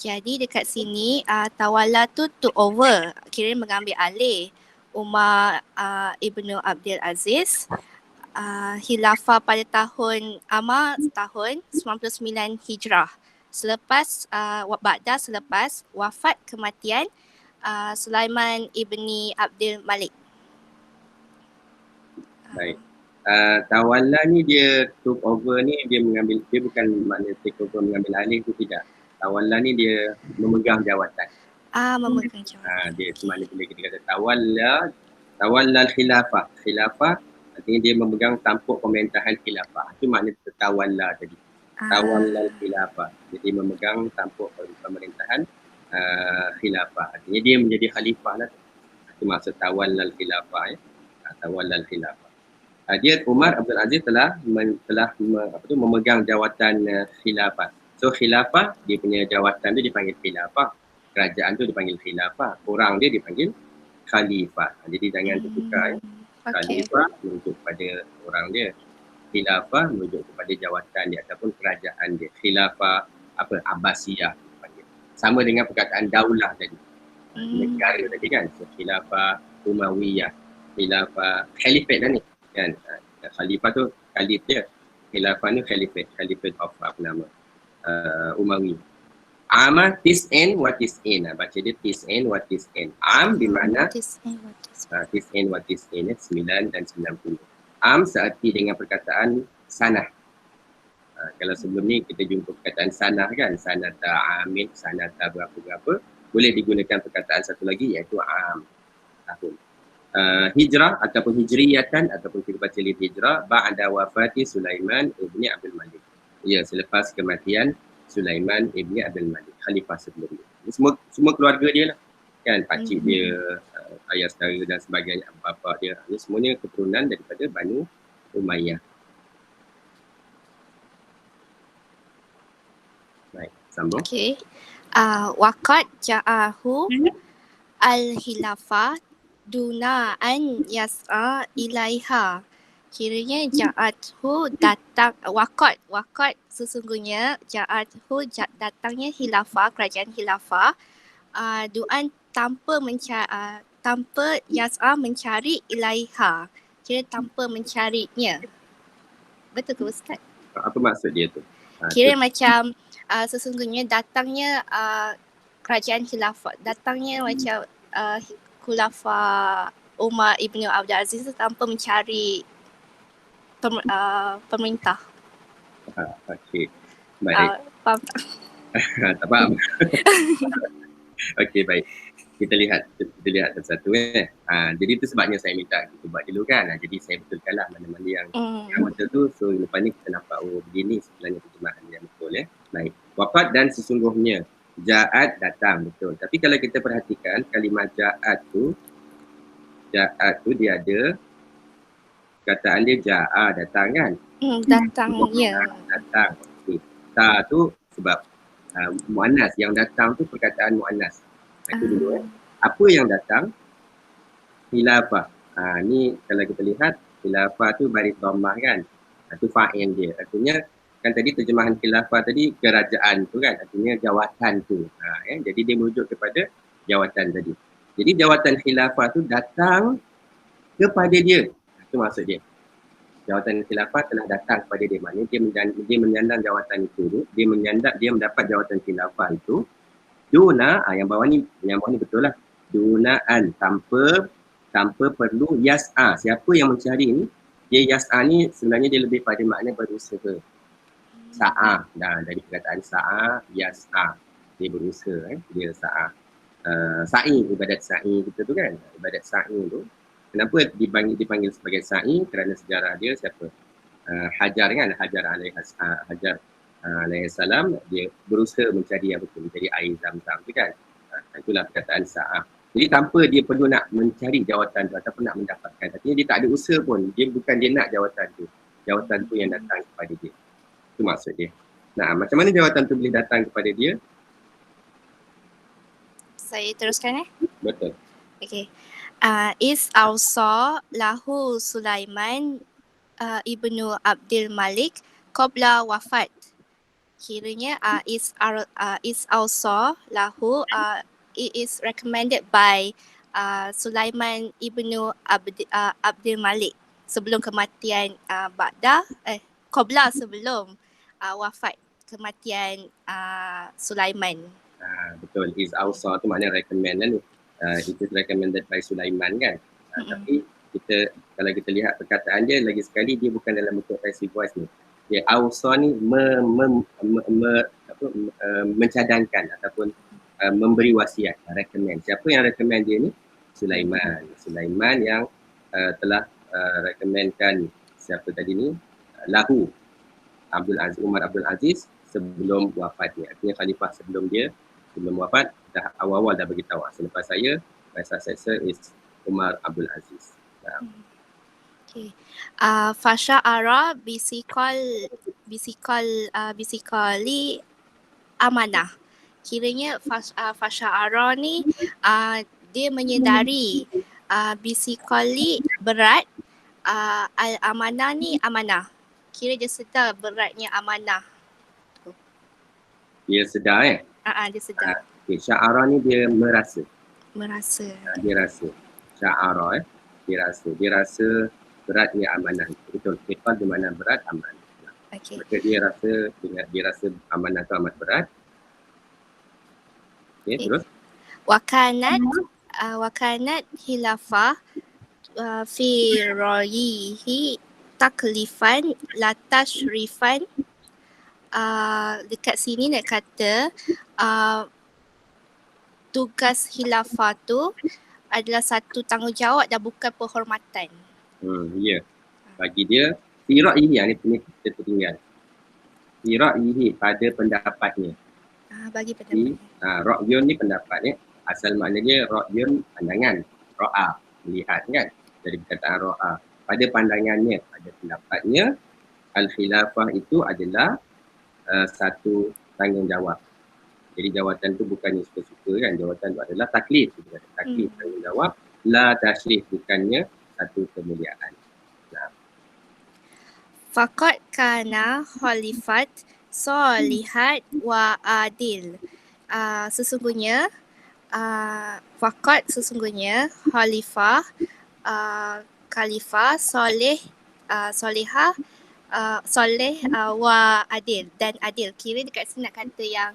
Jadi dekat sini Tawalla tu took over, kira mengambil alih Umar ibnu Abdul Aziz khilafah pada tahun 99 Hijrah. Selepas selepas wafat kematian Sulaiman ibni Abdul Malik. Baik. Tawalla ni dia took over ni, dia mengambil, dia bukan makna take over mengambil alih tu, tidak. Tawalla ni dia memegang jawatan. Memegang jawatan. Dia mana bila kita kata tawalla khilafah. Khilafah artinya dia memegang tampuk pemerintahan khilafah. Itu makna tawalla tadi. Tawalla khilafah. Jadi memegang tampuk pemerintahan khilafah. Artinya dia menjadi khalifah lah. Itu maksud tawalla khilafah ya. Tawalla khilafah. Dia Umar Abdul Aziz telah memegang jawatan khilafah. So khilafah dia punya jawatan tu dipanggil khilafah. Kerajaan tu dipanggil khilafah. Orang dia dipanggil khalifah. Jadi jangan tertukar ya. Khalifah merujuk kepada orang dia. Khilafah merujuk kepada jawatan dia ataupun kerajaan dia. Khilafah Abbasiyah dipanggil. Sama dengan perkataan daulah tadi. Negara tadi kan. So khilafah Umayyah. Khilafah Khalifat dah ni. Kan khalifah tu khalif dia, khilafah ni khalifat of Umawi. Ama tis'in wa tis'in, baca dia tis'in wa tis'in. Am bermakna tis'in wa tis'in, 9 dan 90. Am seerti dengan perkataan sanah. Kalau sebelum ni kita jumpa perkataan sanah kan, sanata amin, sanata berapa-berapa, boleh digunakan perkataan satu lagi iaitu am, tahun. Hijrah ataupun hijriyatan ataupun kita baca lil hijrah ba'da wafati Sulaiman ibni Abdul Malik. Ya, selepas kematian Sulaiman ibni Abdul Malik, khalifah sebelumnya. Ini semua keluarga dia lah. Kan pakcik dia, ayah saudara dan sebagainya, bapa dia. Ini semuanya keturunan daripada Banu Umayyah. Baik, sambung. Okey. Waqad ja'ahu al-khilafah duna an yas'a ilaiha. Kiranya ja'athu datang, waqad sesungguhnya ja'athu datangnya khilafah, kerajaan khilafah, du'an tanpa yas'a mencari ilaiha. Kira tanpa mencarinya. Betul ke Ustaz? Apa maksud dia tu? Kira macam sesungguhnya datangnya kerajaan khilafah, datangnya macam Khulafah Umar Ibn Abdul Aziz tanpa mencari pemerintah. Okey. Baik. Faham tak? Tak faham. Okey, baik. Kita lihat satu-satu jadi itu sebabnya saya minta kita buat dulu kan. Jadi saya betulkanlah mana-mana yang betul tu. So lepas ni kita nampak begini sebenarnya terjemahan yang betul ya. Baik. Wafat dan sesungguhnya Ja'at datang, betul. Tapi kalau kita perhatikan kalimah ja'at tu dia ada kataan dia ja'a, datang kan? Datangnya. Datang. Okay. Ta tu sebab muannas, yang datang tu perkataan muannas. Itu dulu Apa yang datang? Khilafah. Ni kalau kita lihat khilafah tu baris dhammah kan? Itu fa'il dia. Artinya kan tadi terjemahan khilafah tadi kerajaan tu kan, artinya jawatan tu. Jadi dia merujuk kepada jawatan tadi. Jadi jawatan khilafah tu datang kepada dia. Itu maksud dia. Jawatan khilafah telah datang kepada dia. Maknanya dia menyandang jawatan itu. Dia mendapat jawatan khilafah itu. Duna, yang bawah ni betul lah. Dunaan, tanpa perlu yas'a. Siapa yang mencari ni? Dia yas'a ni sebenarnya dia lebih pada makna berusaha. Sa'a, dari perkataan sa'a, yas'a, dia berusaha, dia sa'a. Sa'i, ibadat sa'i kita tu kan, ibadat sa'i tu. Kenapa dipanggil sebagai sa'i? Kerana sejarah dia siapa? Hajar kan, Hajar alaihi salam, dia berusaha mencari yang betul, mencari air zam-zam tu kan. Itulah perkataan sa'a. Jadi tanpa dia perlu nak mencari jawatan tu ataupun nak mendapatkan, artinya dia tak ada usaha pun, dia nak jawatan tu yang datang kepada dia. Itu maksud dia. Nah, macam mana jawatan tu boleh datang kepada dia? Saya teruskan Betul. Okay. Is awsa lahu Sulaiman ibnu Abdul Malik qabla wafat. Kiranya is awsa lahu, it is recommended by Sulaiman ibnu Abdul Malik sebelum kematian qabla sebelum wafat kematian Sulaiman. Betul. Is awsa tu maknanya recommend lah ni. It is recommended by Sulaiman kan. Tapi kalau kita lihat perkataan dia lagi sekali, dia bukan dalam bentuk passive voice ni. Dia awsa ni mencadangkan ataupun memberi wasiat, recommend. Siapa yang recommend dia ni? Sulaiman. Sulaiman yang telah recommendkan siapa tadi ni? Lahu Umar Abdul Aziz sebelum wafatnya. Artinya khalifah sebelum wafat dah awal-awal dah beritahu. Selepas saya, my successor is Umar Abdul Aziz. Okay. Fasya'ara bisikali amanah. Kiranya fasya'ara ni dia menyedari bisikali berat, al-amanah ni amanah. Kira dia sedar beratnya amanah. Dia sedar Dia sedar. Okay. Sya'ara ni dia merasa. Dia rasa. Sya'ara dia rasa beratnya amanah. Betul. Kifal di mana berat amanah. Okay. Maka dia rasa amanah tu amat berat. Okay. Terus. Wakanat khilafah fi rayihi taklifan la tashrifan. Dekat sini nak kata tugas khilafah tu adalah satu tanggungjawab dan bukan penghormatan. Ya. Bagi dia fi rayihi ni kita tertinggal. Fi rayihi pada pendapatnya. Bagi pendapat. Ra'yun ni pendapat ni. Asal maknanya ra'yun pandangan. Ra'a, melihat kan. Dari perkataan ra'a. Pada pandangannya, pada pendapatnya, al-khilafah itu adalah satu tanggungjawab. Jadi jawatan tu bukannya suka-suka kan. Jawatan tu adalah taklif. Taklif tanggungjawab. La tashrif, bukannya satu kemuliaan. Faqad kana khalifat solihat wa adil. Sesungguhnya khalifah soleh, solehah, soleh wa adil dan adil. Kira dekat sini nak kata yang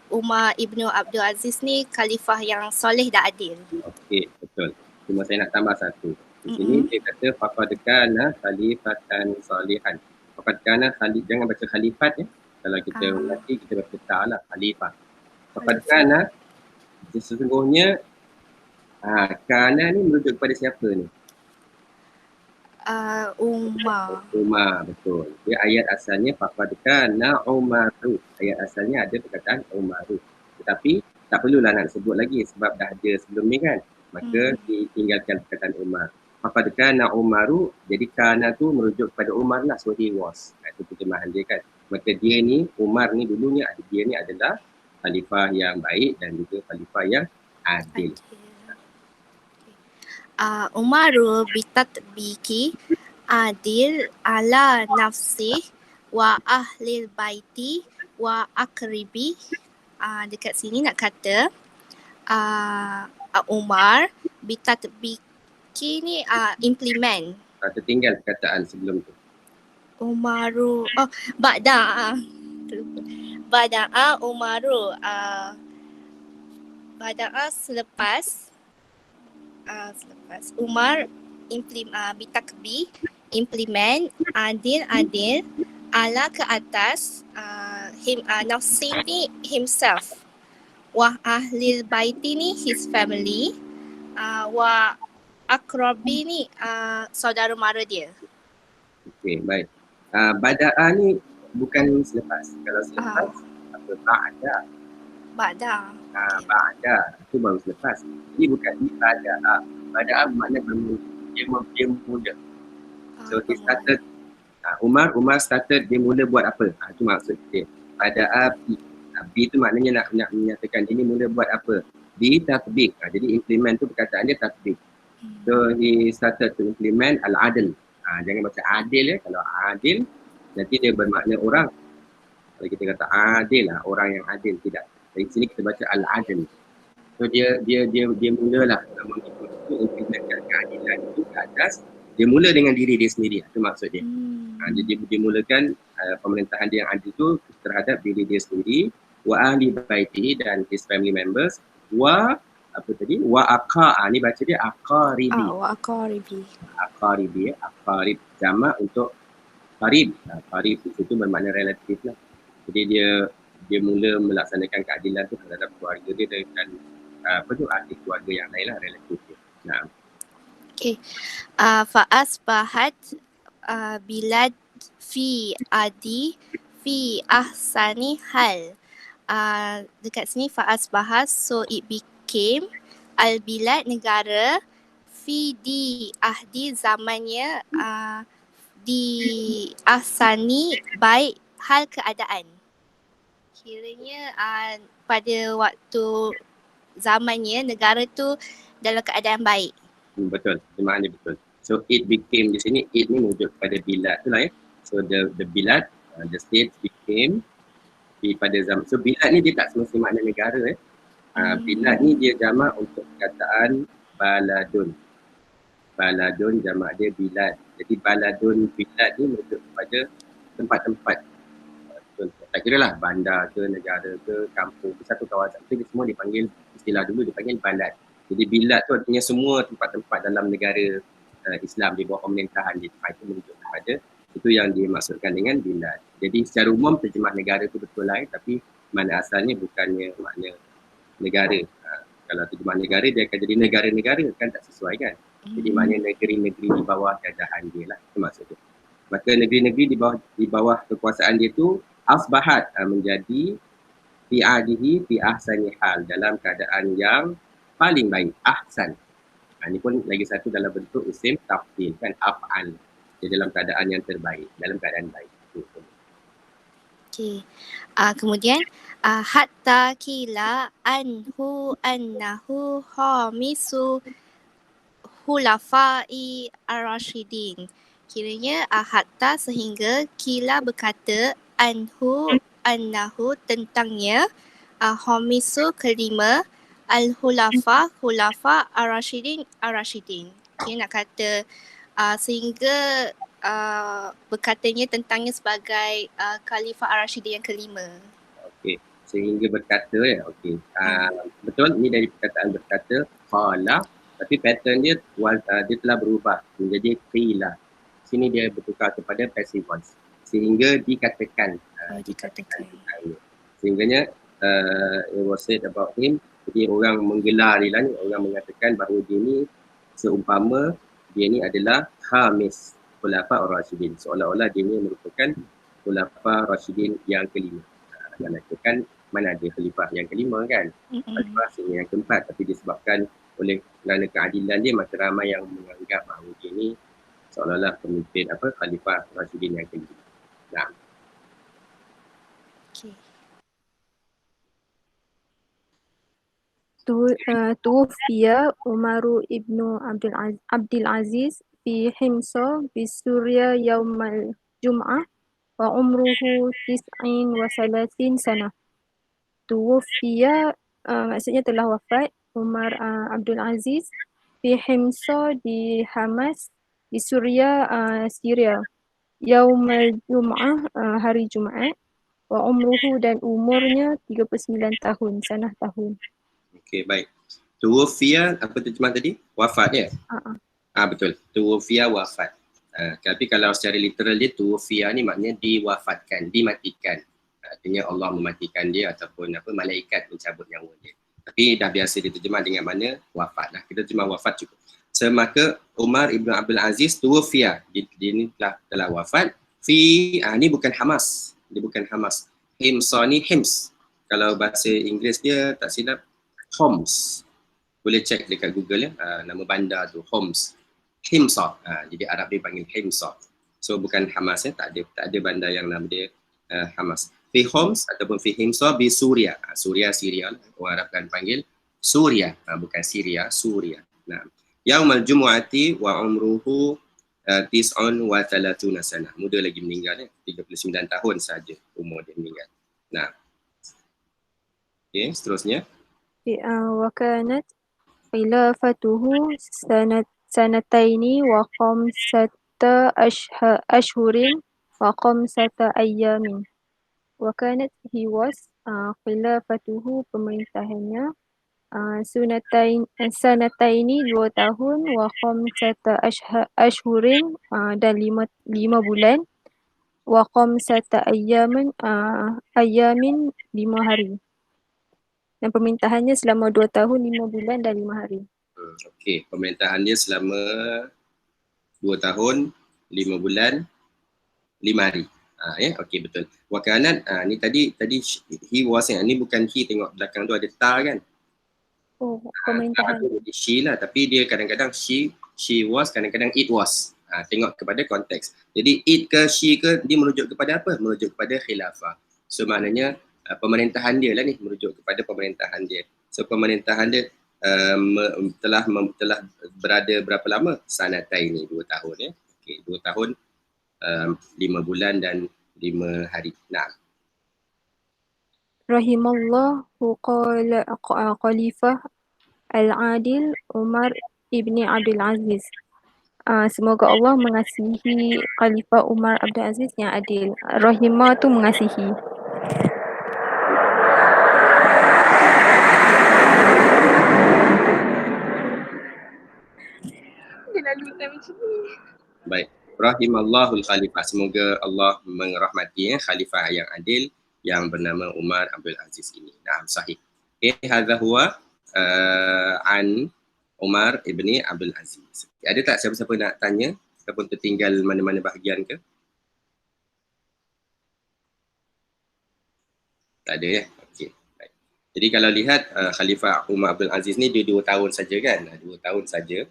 Umar Ibnu Abdul Aziz ni khalifah yang soleh dan adil. Okey, betul. Cuma saya nak tambah satu. Di sini dia kata faqad kana khalifatan salihan. Faqad kana jangan baca khalifat ya. Kalau kita nanti kita baca ta'ala khalifah. Faqad kana sesungguhnya kana ni merujuk kepada siapa ni? Umar, betul. Dia ayat asalnya faqad kana Umaru. Ayat asalnya ada perkataan Umaru. Tetapi tak perlulah nak sebut lagi sebab dah ada sebelum ni kan. Maka ditinggalkan perkataan Umar. Faqad kana Umaru, jadi kana tu merujuk kepada Umar lah. So he was. Itu terjemahan dia kan. Maka dia ni, Umar ni dulunya dia ni adalah khalifah yang baik dan juga khalifah yang adil. Umaru bitatbiki adil ala nafsih wa ahlil baiti wa akribi. Dekat sini nak kata Umar bitatbiki ni implement. Tertinggal perkataan sebelum tu. Umaru Bada'a Umaru Bada'a selepas Umar bitakbi implement adil ala ke atas nafsi ni himself, wa ahlil baiti ni his family, wa akrabi ni saudara mara dia. Okey, baik. Bada'a ni bukan selepas. Kalau selepas apa ba'da. Ba'da itu baru selepas. Ini bukan ni bada'a. Bada'a bermakna dia mula. So he started Umar started dia mula buat apa? Itu maksud dia. Bada'a bi itu maknanya nak menyatakan dia ni mula buat apa? Bi tatbiq. Jadi implement tu perkataan dia tatbiq. So he started to implement al-adl. Jangan baca adil ya. Kalau adil nanti dia bermakna orang. Kalau kita kata adil lah, orang yang adil, tidak. Dari sini kita baca al-adl. So dia mulalah mengimplementkan keadilan itu ke atas. Dia mula dengan diri dia sendiri. Itu maksud dia. Dia mulakan pemerintahan dia yang adil itu terhadap diri dia sendiri, wa ahli baiti dan his family members, wa apa tadi? Wa aqa. Ni baca dia aqaribi. Wa aqaribi. Aqaribi, aqarib jamak untuk qarib. Qarib itu bermakna relatif lah. Jadi dia mula melaksanakan keadilan tu terhadap keluarga dia dengan ahli keluarga yang lain lah, relatif dia. Nah. Okay. Fa'asbahat bilad fi ahsani hal. Dekat sini fa'asbahat, so it became, al-bilad negara, fi di ahdi zamannya, di ahsani baik hal keadaan. Kiranya pada waktu zamannya negara tu dalam keadaan baik. Betul, terjemahan dia betul. So it became di sini, it ni merujuk pada bilad tu lah ya. So the bilad, the state became pada zaman. So bilad ni dia tak semestinya makna negara bilad ni dia jamak untuk perkataan baladun. Baladun jamak dia bilad. Jadi baladun bilad ni merujuk kepada tempat-tempat. Tak kira lah bandar ke, negara ke, kampung ke, satu kawasan tu dia semua dipanggil, istilah dulu dipanggil balad. Jadi bilad tu artinya semua tempat-tempat dalam negara Islam di bawah pemerintahan dia. Itu merujuk kepada, itu yang dimaksudkan dengan bilad. Jadi secara umum terjemah negara tu betul lah tapi makna asalnya bukannya makna negara. Kalau terjemah negara dia akan jadi negara-negara, kan tak sesuai kan. Jadi maknanya negeri-negeri di bawah jajahan dia lah, itu maksudnya. Maka negeri-negeri di bawah kekuasaan dia tu asbahat menjadi fi adihi fi ahsani hal, dalam keadaan yang paling baik, ahsan. Ini pun lagi satu dalam bentuk isim tafdil kan, af'al. Jadi dalam keadaan yang terbaik, dalam keadaan baik. Okey. Kemudian hatta kila annahu khamisu hulafai ar-rasyidin. Kiranya hatta sehingga kila berkata annahu tentangnya khamisu kelima al-hulafa ar-rasyidin. Kira nak kata sehingga berkatanya tentangnya sebagai Khalifah ar-Rasyidin yang kelima. Okey, sehingga berkata ya. Okey. Betul, ini dari perkataan berkata qala, tapi pattern dia dia telah berubah menjadi qila. Sini dia bertukar kepada passive voice. Sehingga dikatakan. Dikatakan. Sehingganya it was said about him. Jadi orang menggelar dia lah ni, orang mengatakan bahawa dia ni seumpama dia ni adalah khamis khulafa ar-rasyidin, seolah-olah dia ni merupakan khulafa rasyidin yang kelima. Mengatakan mana ada khalifah yang kelima kan, khalifah yang keempat, tapi disebabkan kerana keadilan dia, maka ramai yang menganggap bahawa dia ni seolah-olah pemimpin khalifah rasyidin yang kelima. Nah. Okay. Tuwfiya Umaru ibnu Abdul Aziz fi Himsa bi Suria yaumal Jum'ah wa umruhu 39 sana. Tuwfiya maksudnya telah wafat Umar Abdul Aziz fi Himsa di Hamas di Suria Syria yaumal Jum'ah hari Jumaat wa umruhu dan umurnya 39 tahun, sanah tahun. Okey, baik. Tuwfiya, apa terjemah tadi? Wafat ya? Betul. Tuwfiya wafat. Tapi kalau secara literal dia, tuwfiya ni maknanya diwafatkan, dimatikan. Artinya Allah mematikan dia ataupun malaikat mencabut nyawa dia. Tapi dah biasa diterjemah dengan mana wafat lah. Kita terjemah wafat cukup. Semaka Umar ibn Abdul Aziz tuwfiya. Dia ni telah wafat. Ni bukan Hamas. Dia bukan Hamas. Himsa ni Hims. Kalau bahasa Inggeris dia tak silap Homs. Boleh cek dekat Google ya, nama bandar tu Homs. Himsa. Jadi Arab dia panggil Himsa. So bukan Hamas ya, tak ada bandar yang nama dia Hamas. Fi Homs ataupun fi Himsa bi Suria. Suria Syria, orang Arab kan panggil Suria, bukan Syria, Suria. Nah, Yaumal Jumu'ati wa umruhu tis'un wa talatuna sana. Muda lagi meninggal ya, 39 tahun saja umur dia meninggal. Nah. Okey, seterusnya. Wa kanat khilafatuhu sanataini wa khamsata ashhurin wa khamsata ayyamin. Wa kanat he was khilafatuhu pemerintahannya sanataini 2 tahun wa khamsata ashhurin dan 5 bulan wa khamsata ayyamin 5 hari. Dan pemerintahannya selama 2 tahun, 5 bulan dan 5 hari. Okey, pemerintahan dia selama 2 tahun, 5 bulan, 5 hari. Okey, betul. Wakanan, ni tadi he was ni bukan he, tengok belakang tu ada ta kan. Oh, Ta pemerintahan. tu jadi she lah, tapi dia kadang-kadang she was, kadang-kadang it was. Tengok kepada konteks. Jadi it ke she ke, dia merujuk kepada apa? Merujuk kepada khilafah. So maknanya pemerintahan dia lah ni, merujuk kepada pemerintahan dia. So pemerintahan dia telah berada berapa lama? Sanatai ni, 2 tahun ya. Okey, 2 tahun, 5 bulan dan 5 hari. Nah, Rahimallahu Khalifah Al-Adil Umar ibni Abdul Aziz. Semoga Allah mengasihi Khalifah Umar Abdul Aziz yang adil. Rahimah tu mengasihi. Dia lalu macam ni. baik. Rahimallahul Khalifah. Semoga Allah merahmati Khalifah yang adil yang bernama Umar Abdul Aziz ini. Nah, sahih. Hadza huwa an Umar ibni Abdul Aziz. Ada tak siapa-siapa nak tanya ataupun tertinggal mana-mana bahagian ke? Tak ada ya? Okey. Baik. Jadi kalau lihat Khalifah Umar Abdul Aziz ni dia 2 tahun saja kan? 2 tahun saja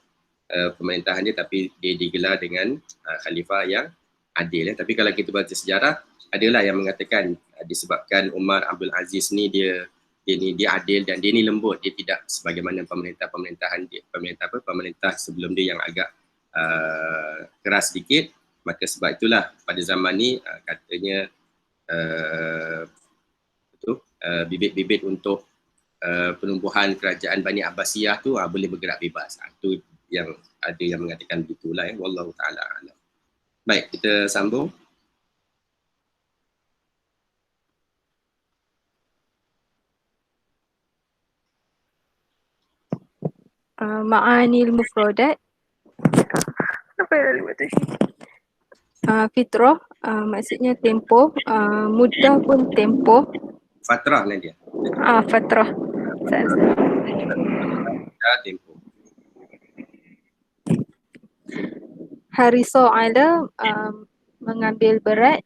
pemerintahan dia, tapi dia digelar dengan Khalifah yang adil. Tapi kalau kita baca sejarah, adalah yang mengatakan disebabkan Umar Abdul Aziz ni dia adil dan dia ni lembut, dia tidak sebagaimana pemerintah sebelum dia yang agak keras sedikit. Maka sebab itulah pada zaman ni katanya bibit-bibit untuk penumbuhan kerajaan Bani Abbasiyah tu boleh bergerak bebas. Tu yang ada yang mengatakan begitulah ya. Wallahu taala alam. Baik, kita sambung. Ma'anil mufradat. Apa yang lalu tu? Fitrah, maksudnya tempoh. Mudah pun tempoh. Fatrah lah dia. Fatrah. Tempoh. Hariso ala mengambil berat.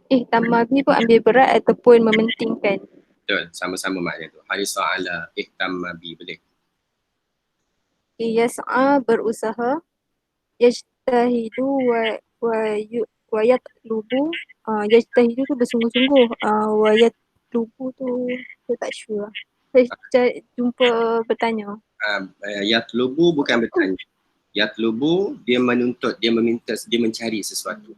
Ihtamami pun ambil berat ataupun mementingkan. Betul, sama-sama makna tu. Harisa ala ihtammabi, boleh. Yas'a berusaha. Yajtahidu wa yatlubu. Yajtahidu tu bersungguh-sungguh. Wa yatlubu tu saya tak sure. Saya jumpa bertanya. Yatlubu bukan bertanya. Yatlubu dia menuntut, dia meminta, dia mencari sesuatu.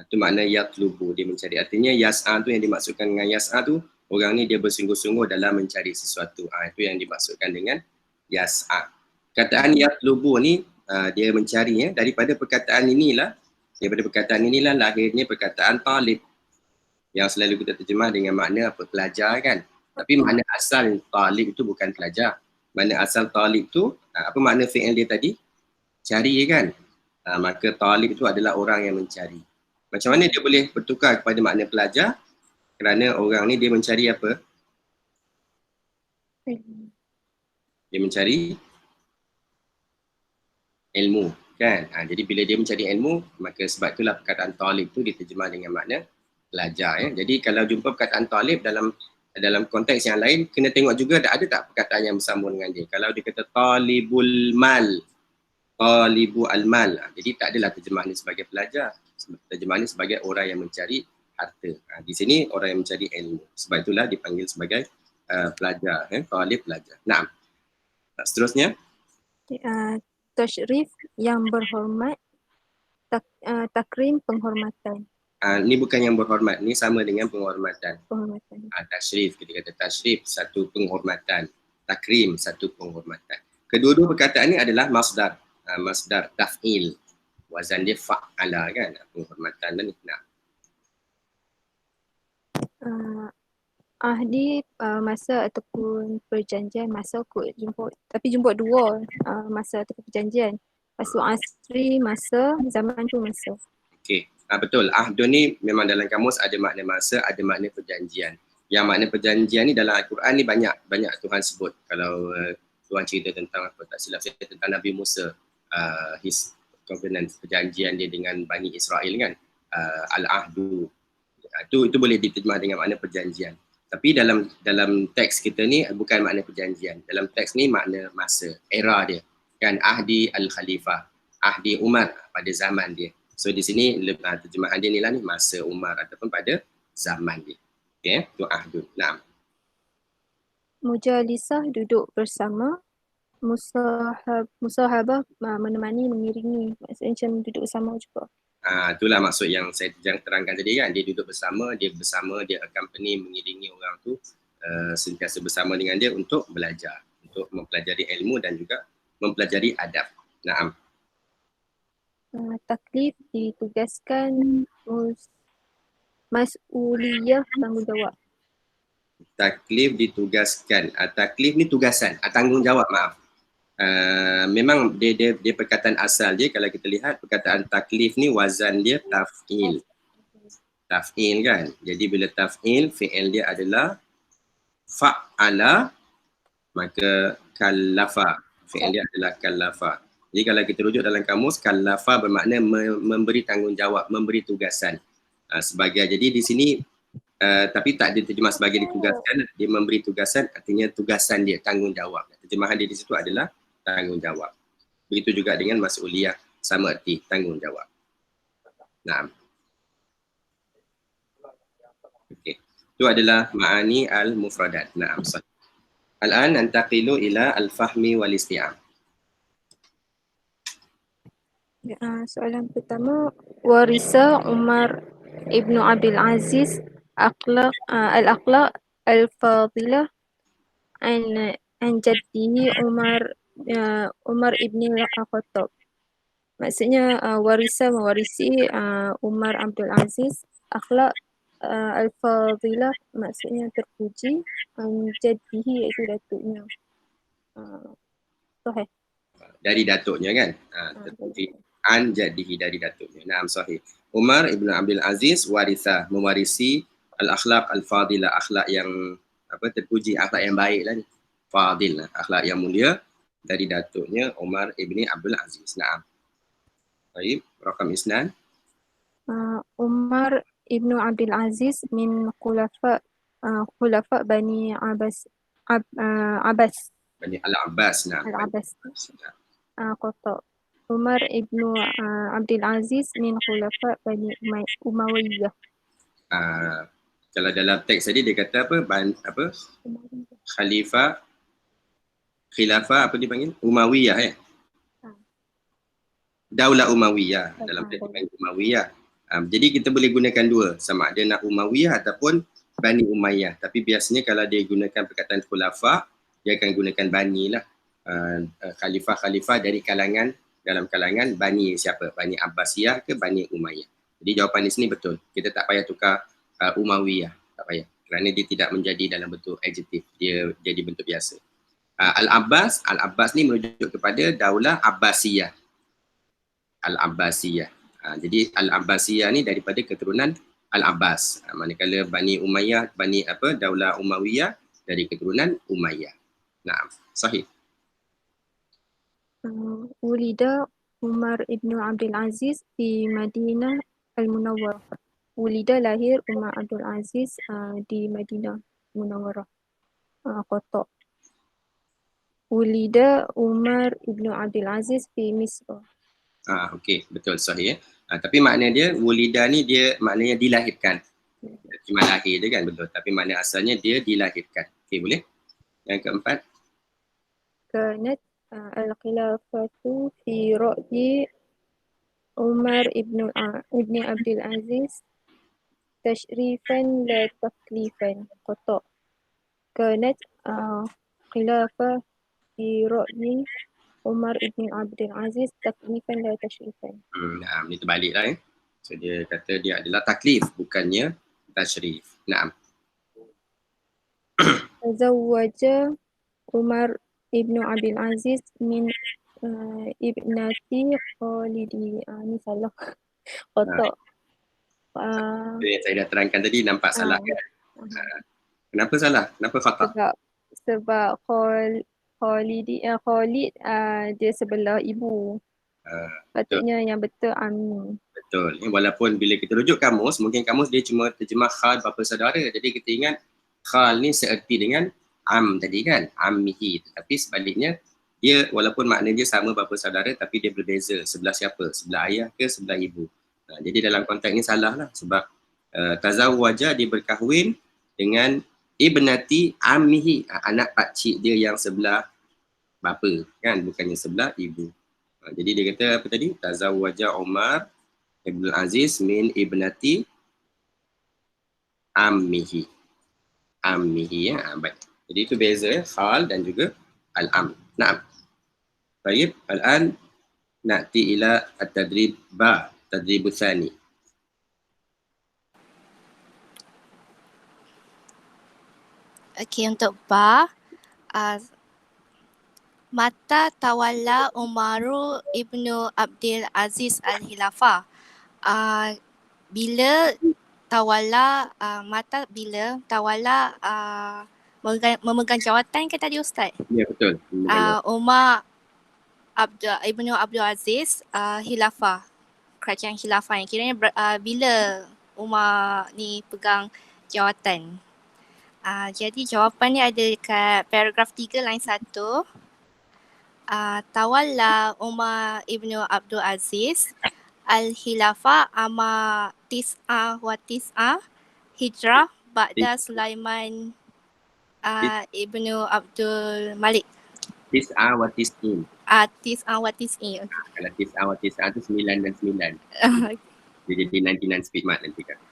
Itu makna yatlubu, dia mencari. Artinya yas'a tu yang dimaksudkan dengan yas'a tu, orang ni dia bersungguh-sungguh dalam mencari sesuatu. Itu yang dimaksudkan dengan yas'a. Kataan yatlubu ni dia mencari ya. Daripada perkataan inilah lahirnya perkataan talib yang selalu kita terjemah dengan makna apa, pelajar kan. Tapi makna asal talib itu bukan pelajar. Makna asal talib tu apa makna fi'il dia tadi? Cari kan. Maka talib itu adalah orang yang mencari. Macam mana dia boleh bertukar kepada makna pelajar? Kerana orang ni dia mencari apa? Dia mencari ilmu kan. Jadi bila dia mencari ilmu, maka sebab itulah perkataan talib tu diterjemah dengan makna pelajar ya. Jadi kalau jumpa perkataan talib dalam konteks yang lain, kena tengok juga ada tak perkataan yang bersambung dengan dia. Kalau dia kata talibul mal, talibu al-mal, jadi tak adalah terjemahan dia sebagai pelajar. Terjemahan dia sebagai orang yang mencari harta. Di sini orang yang mencari ilmu. Sebab itulah dipanggil sebagai pelajar, talib pelajar. Nah, seterusnya. Tashrif yang berhormat, takrim penghormatan. Ni bukan yang berhormat, ni sama dengan penghormatan. Penghormatan. Tashrif, kita kata tashrif satu penghormatan, takrim satu penghormatan. Kedua-dua perkataan ni adalah masdar, masdar taf'il. Wazan dia fa'ala kan, penghormatan dan nah. Ahdi masa ataupun perjanjian, masa kot jumpa, tapi jumpa dua masa ataupun perjanjian. Lepas tu asri masa, zaman tu masa. Okey. Betul. Ahdun ni memang dalam kamus ada makna masa, ada makna perjanjian. Yang makna perjanjian ni dalam Al-Quran ni banyak Tuhan sebut. Kalau Tuhan cerita tentang apa tak silap saya tentang Nabi Musa, his covenant, perjanjian dia dengan Bani Israel kan. Al-Ahdu. Itu boleh diterjemah dengan makna perjanjian. Tapi dalam teks kita ni bukan makna perjanjian. Dalam teks ni makna masa, era dia. Kan Ahdi Al-Khalifah, Ahdi Umar pada zaman dia. So di sini terjemahan dia ni lah ni masa Umar ataupun pada zaman dia. Okey, tu Ahdun. Naam. Mujalisah duduk bersama. Musahabah menemani, mengiringi. Maksudnya macam duduk bersama juga. Itulah maksud yang saya terangkan tadi kan. Dia duduk bersama, dia accompany, mengiringi orang tu sentiasa bersama dengan dia untuk belajar, untuk mempelajari ilmu dan juga mempelajari adab. Naam. Taklif ditugaskan, mas'uliyah tanggungjawab. Taklif ditugaskan. Taklif ni tugasan, tanggungjawab maaf. Memang dia perkataan asal dia, kalau kita lihat perkataan taklif ni wazan dia taf'il. Taf'il kan. Jadi bila taf'il, fi'il dia adalah fa'ala, maka kallafa. Fi'il dia adalah kallafa. Jadi kalau kita rujuk dalam kamus, kallafa bermakna memberi tanggungjawab, memberi tugasan. Jadi di sini tapi tak diterjemah sebagai ditugaskan, dia memberi tugasan, artinya tugasan dia, tanggungjawab. Terjemahan dia di situ adalah tanggungjawab. Begitu juga dengan mas'uliyah, sama erti, tanggungjawab. Naam. Okey. Itu adalah ma'ani al-mufradat. Naam. Al-an nantaqilu ila al-fahmi wal-isti'am. Soalan pertama, warisa Umar Ibnu Abdul Aziz al-akhlaq al-fadilah an jaddihi Umar Ibni al-Khattab. Maksudnya warisa mewarisi Umar Abdul Aziz akhlak al-fadilah, maksudnya terpuji, an jaddihi iaitu datuknya. Sahih. Dari datuknya kan. Terpuji an jaddihi, dari datuknya. Naam, sahih. Umar Ibn Abdul Aziz warisa, mewarisi al-akhlaq al-fadilah, akhlak yang terpuji, akhlak yang baik lah ni. Fadil, akhlak yang mulia, dari datuknya Umar Ibn Abdul Aziz. Naam. Baik, rakam isnan. Umar Ibn Abdul Aziz min khulafa Bani Abbas. Bani Al-Abbas. Nah. Al-Abbas. Kota. Umar Ibn Abdul Aziz min khulafa Bani Umayyah. Kalau dalam teks tadi dia kata khilafah apa dipanggil? Umayyah Daulah Umayyah. Dalam teks dipanggil Umayyah. Jadi kita boleh gunakan dua, sama ada nak Umayyah ataupun Bani Umayyah. Tapi biasanya kalau dia gunakan perkataan khulafa, dia akan gunakan Bani lah. Khalifah dari dalam kalangan Bani siapa? Bani Abbasiyah ke Bani Umayyah. Jadi jawapan di sini betul. Kita tak payah tukar Umayyah. Tak payah. Kerana dia tidak menjadi dalam bentuk adjektif. Dia jadi bentuk biasa. Al-Abbas ni merujuk kepada Daulah Abbasiyah. Al-Abbasiyah. Jadi Al-Abbasiyah ni daripada keturunan Al-Abbas. Manakala Bani Umayyah, Daulah Umayyah dari keturunan Umayyah. Naam, sahih. Wulida Umar Ibn Abdul Aziz di Madinah Al-Munawwarah. Wulida lahir Umar Abdul Aziz di Madinah Munawwarah. Kota. Wulida Umar Ibn Abdul Aziz di Misr. Okey, betul, sahih. Tapi makna dia, wulida ni dia maknanya dilahirkan. Cuma lahir dia kan, betul. Tapi makna asalnya dia dilahirkan. Okey, boleh? Yang keempat. Kanat al-khilafatu fi ra'yi Umar Ibn Abdul Aziz tashrifan la taklifan. Kota. Kanat khilafah fi ra'yi Umar Ibn Abdul Aziz taklifan la tashrifan. Naam, ni terbalik lah So dia kata dia adalah taklif, bukannya tashrif. Naam. Tazawwaja Umar Ibn Abdul Aziz min Ibnati Khalidi. Ni salah. Kotak. Yang saya dah terangkan tadi nampak salah kan? Kenapa salah? Kenapa khata? Sebab Khalid dia sebelah ibu. Patutnya yang betul Ami. Betul. Walaupun bila kita rujuk kamus, mungkin kamus dia cuma terjemah khal bapa saudara. Jadi kita ingat khal ni seerti dengan am tadi kan, ammihi. Tetapi sebaliknya dia walaupun makna dia sama bapa saudara tapi dia berbeza. Sebelah siapa? Sebelah ayah ke sebelah ibu? Jadi dalam konteks ni salah lah sebab tazawwaja dia berkahwin dengan ibnati ammihi, anak pakcik dia yang sebelah bapa kan, bukannya sebelah ibu. Jadi dia kata apa tadi? Tazawwaja Umar Ibn Aziz min ibnati ammihi. Ammihi ya. Baik. Jadi itu beza ya, khal dan juga al-am. Naam. Baik, al-an na'ti ila at-tadrib ba, tadrib tsani. Okey, untuk ba, mata tawalla Umaru ibnu Abdul Aziz al-Khilafah. Bila tawalla, mata bila tawalla memegang jawatan ke tadi Ustaz? Ya, betul. Umar ibnu Abdul Aziz Khilafah, kerajaan Khilafah yang kiranya bila Umar ni pegang jawatan. Jadi jawapannya ada dekat paragraf 3 line 1. Tawalla Umar ibnu Abdul Aziz al-Khilafah ama tis'ah wa tis'ah Hijrah ba'da Sulaiman ibnu Abdul Malik. Tis'ah wa tis'in. Tis'ah wa tis'in. Kalau tis'ah wa tis'ah tu 9 dan 9. Dia jadi 99 speed mat nanti kan.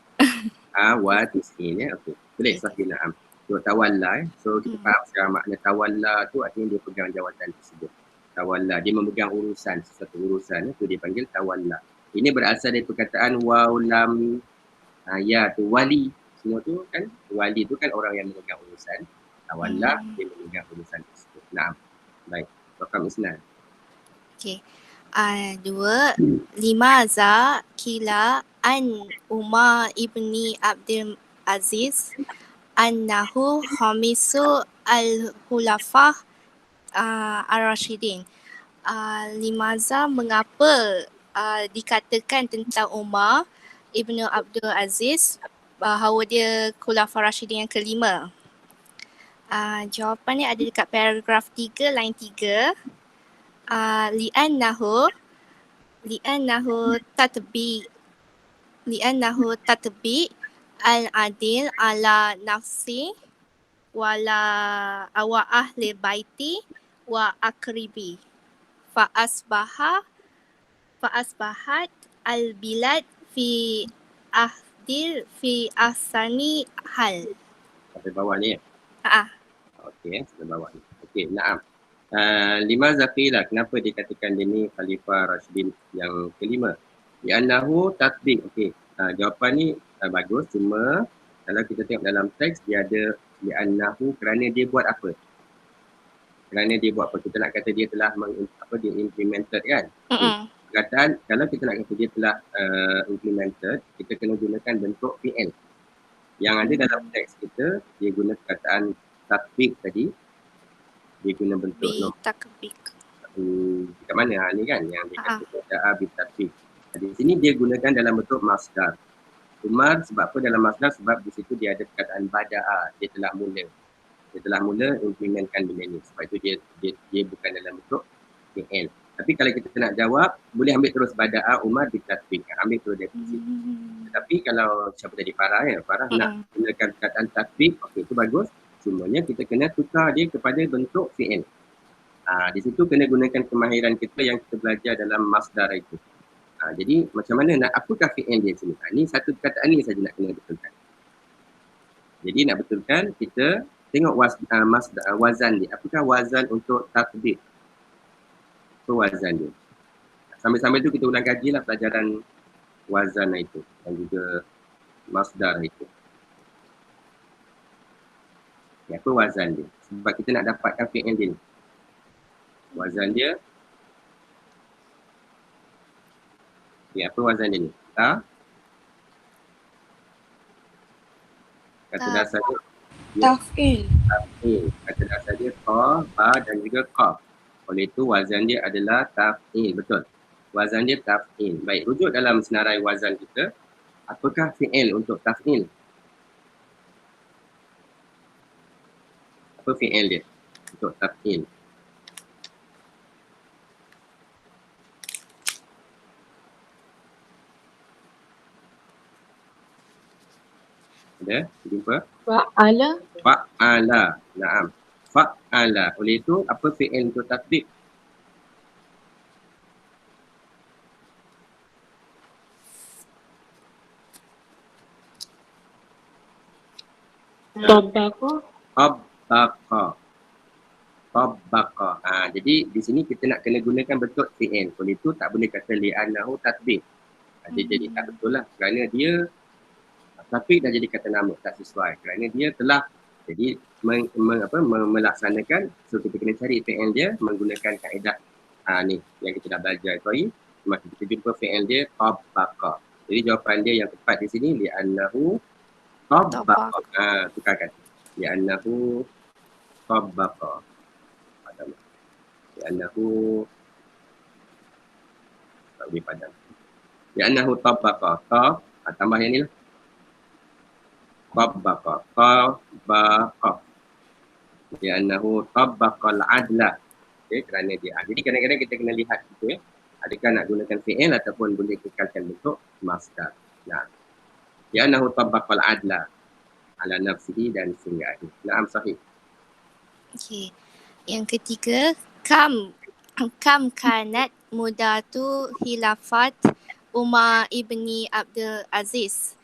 Wa tis'in ya. Okey. Boleh sahih na'am. So tawalla so kita faham sekarang makna tawalla tu artinya dia pegang jawatan tersebut. Tawalla, dia memegang urusan, sesuatu urusan itu dia panggil tawalla. Ini berasal dari perkataan waulam ya tu wali. Semua tu kan wali tu kan orang yang memegang urusan. Tawalla dia memegang urusan tersebut. Naam. Baik. Rakam isnan. Okey. 2 limaza kila an Umar ibni Abdul Aziz annahu khamisu al-khulafah ar-Rashidin. Limaza mengapa dikatakan tentang Umar ibnu Abdul Aziz bahawa dia Khulafah Rashidin yang kelima? Jawapannya ada dekat paragraf 3 line 3. Li'annahu tatbi al-adil ala nafsi wala ahli baiti wa akribi fa'asbahat al-bilad fi ahsani hal. Sampai bawah ni ya? Okey, sampai bawah ni. Okey, naam. Lima zakila, kenapa dikatakan dia ni Khalifah Rashidin yang kelima? Li'annahu tatbiq. Okey, jawapan ni bagus, cuma kalau kita tengok dalam teks dia ada li'annahu, kerana dia buat apa? Kerana dia buat apa? Kita nak kata dia telah dia implemented kan? Perkataan kalau kita nak kata dia telah implemented, kita kena gunakan bentuk fi'il. Yang ada dalam teks kita, dia guna perkataan tatbiq tadi, dia guna bentuk takbik. Kat mana ni kan yang dia kata da'a bi tatbiq. Di sini dia gunakan dalam bentuk masdar. Umar sebab apa dalam masdar? Sebab di situ dia ada perkataan bada'a, dia telah mula. Dia telah mula implementkan benda ni. Sebab itu dia bukan dalam bentuk fi'il. Tapi kalau kita nak jawab, boleh ambil terus bada'a Umar bi tatbiq. Ambil terus dari situ. Tetapi kalau siapa tadi Farah nak gunakan perkataan tatbiq, okey itu bagus. Cumanya kita kena tukar dia kepada bentuk fi'il. Di situ kena gunakan kemahiran kita yang kita belajar dalam masdar itu. Jadi macam mana apakah fi'il dia sini? Ini satu perkataan ni saja nak kena betulkan. Jadi nak betulkan kita tengok wazan dia. Apakah wazan untuk tatbiq? So wazan dia. Sambil-sambil tu kita ulang kajilah pelajaran wazan itu dan juga masdar itu. Apa wazan dia? Sebab kita nak dapatkan fi'il dia ni. Wazan dia Ya, apa wazan dia ni? Ta? Kata Ta. dasar dia Taf'il. taf'il. Kata dasar dia ta, ba dan juga qaf. Oleh itu wazan dia adalah taf'il. Betul. Wazan dia taf'il. Baik, rujuk dalam senarai wazan kita. Apakah fi'il untuk taf'il? Apa fi'il dia untuk taf'il? Ada? Jumpa? Fa'ala. Fa'ala. Naam. Fa'ala. Oleh itu, apa fi'il untuk tatbiq? Tabaqa. Tabbaqa. Tabbaqa. Jadi di sini kita nak kena gunakan bentuk fi'il. Oleh itu tak boleh kata li'annahu tatbiq. Dia jadi tak betul lah. Kerana dia tatbiq dah jadi kata nama. Tak sesuai. Kerana dia telah jadi melaksanakan. So kita kena cari fi'il dia menggunakan kaedah ni yang kita dah belajar tadi. Maka kita jumpa fi'il dia tabbaqa. Jadi jawapan dia yang tepat di sini li'annahu tabbaqa. Tukarkan. Li'annahu tabbaqa. Li'annahu tak boleh padam. Li'annahu tabbaqa. Tambah yang ni lah. Tabbaqa. Tabbaqa. Li'annahu tabbaqal adla. Okay, kerana dia. Jadi kadang-kadang kita kena lihat gitu ya. Adakah nak gunakan fi'il ataupun boleh kekalkan bentuk masdar. Nah. Li'annahu tabbaqal adla ala nafsihi dan singgahi. Naam sahih. Okey. Yang ketiga, kam kanat mudatu khilafat Umar ibni Abdul Aziz.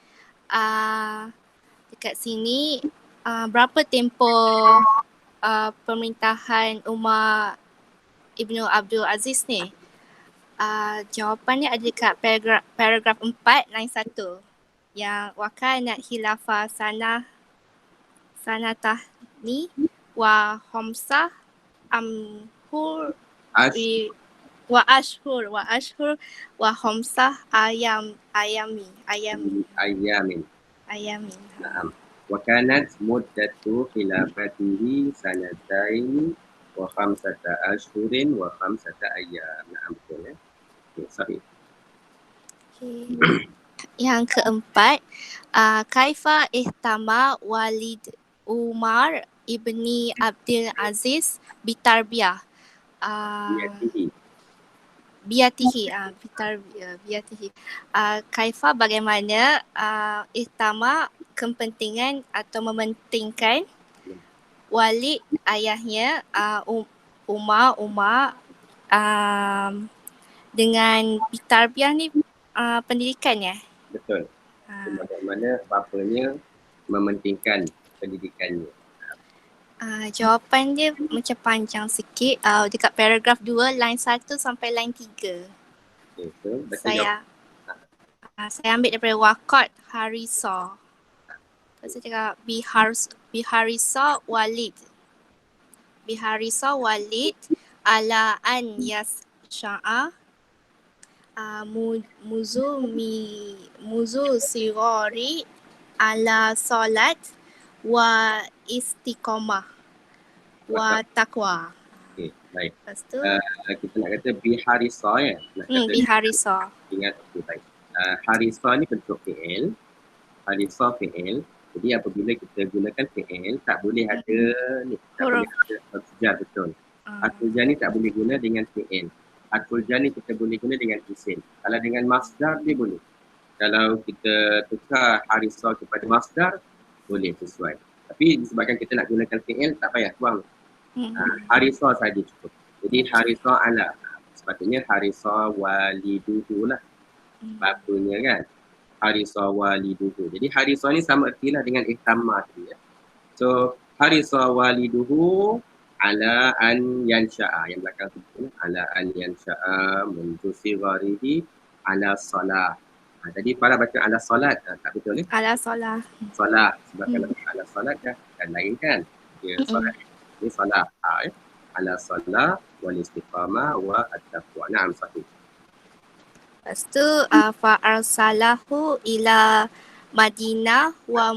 Dekat sini berapa tempoh pemerintahan Umar ibnu Abdul Aziz ni? Jawapannya ada dekat paragraf 4 line 1 yang wakanat khilafah sanatah ni wa khamsah amhur wa ashhur wa khamsah ayamin. Naam. Wa kanat muddatu khilafatihi sanatain wa khamsata ashhurin wa khamsata ayyam. Naam, betul ya. Okay, sahih. Okay. Yang keempat, kaifa ihtama walid Umar ibni Abdul Aziz bitarbiyah. Biatihi. Kaifa bagaimana ihtama kepentingan atau mementingkan walid ayahnya Umar dengan bitarbiyah ni pendidikan ya? Betul. Bagaimana bapanya mementingkan pendidikannya. Jawapan dia macam panjang sikit. Dekat paragraf 2 line 1 sampai line 3. Okay, so saya ambil daripada Waqat Harisa. Saya cakap Biharisa Walid. Biharisa Walid ala an yasya'a muzu sirori ala salat wa istiqamah wa taqwa. Okay, baik. Lepas tu Kita nak kata biharisa ya. Biharisa. Ingat, okay, baik. Harisa ni bentuk fi'il. Harisa fi'il. Jadi apabila kita gunakan fi'il, tak boleh ada ni. Tak boleh ada al-jar, betul. Al-jar ni tak boleh guna dengan fi'il. Al-jar ni kita boleh guna dengan isim. Kalau dengan masdar, dia boleh. Kalau kita tukar harisa kepada masdar, boleh sesuai. Tapi disebabkan kita nak gunakan fi'il, tak payah buang. Harisa saja cukup. Jadi harisa ala. Sepatutnya harisa waliduhu lah. Bapanya kan. Harisa waliduhu. Jadi harisa ni sama ertilah dengan ihtamah tadi ya. So harisa waliduhu ala an yansha'a. Yang belakang tu ala an yansha'a mundu sigharihi ala salah. Jadi para baca ala salat tak betul ni? Ala salah. Salah. Sebab kalau ala salat kan lain kan. Dia salat. Ini salah. Ala salah wal istiqamah wa at-taqwa. Naam sahih. Lepas tu fa'arsalahu ila Madinah wa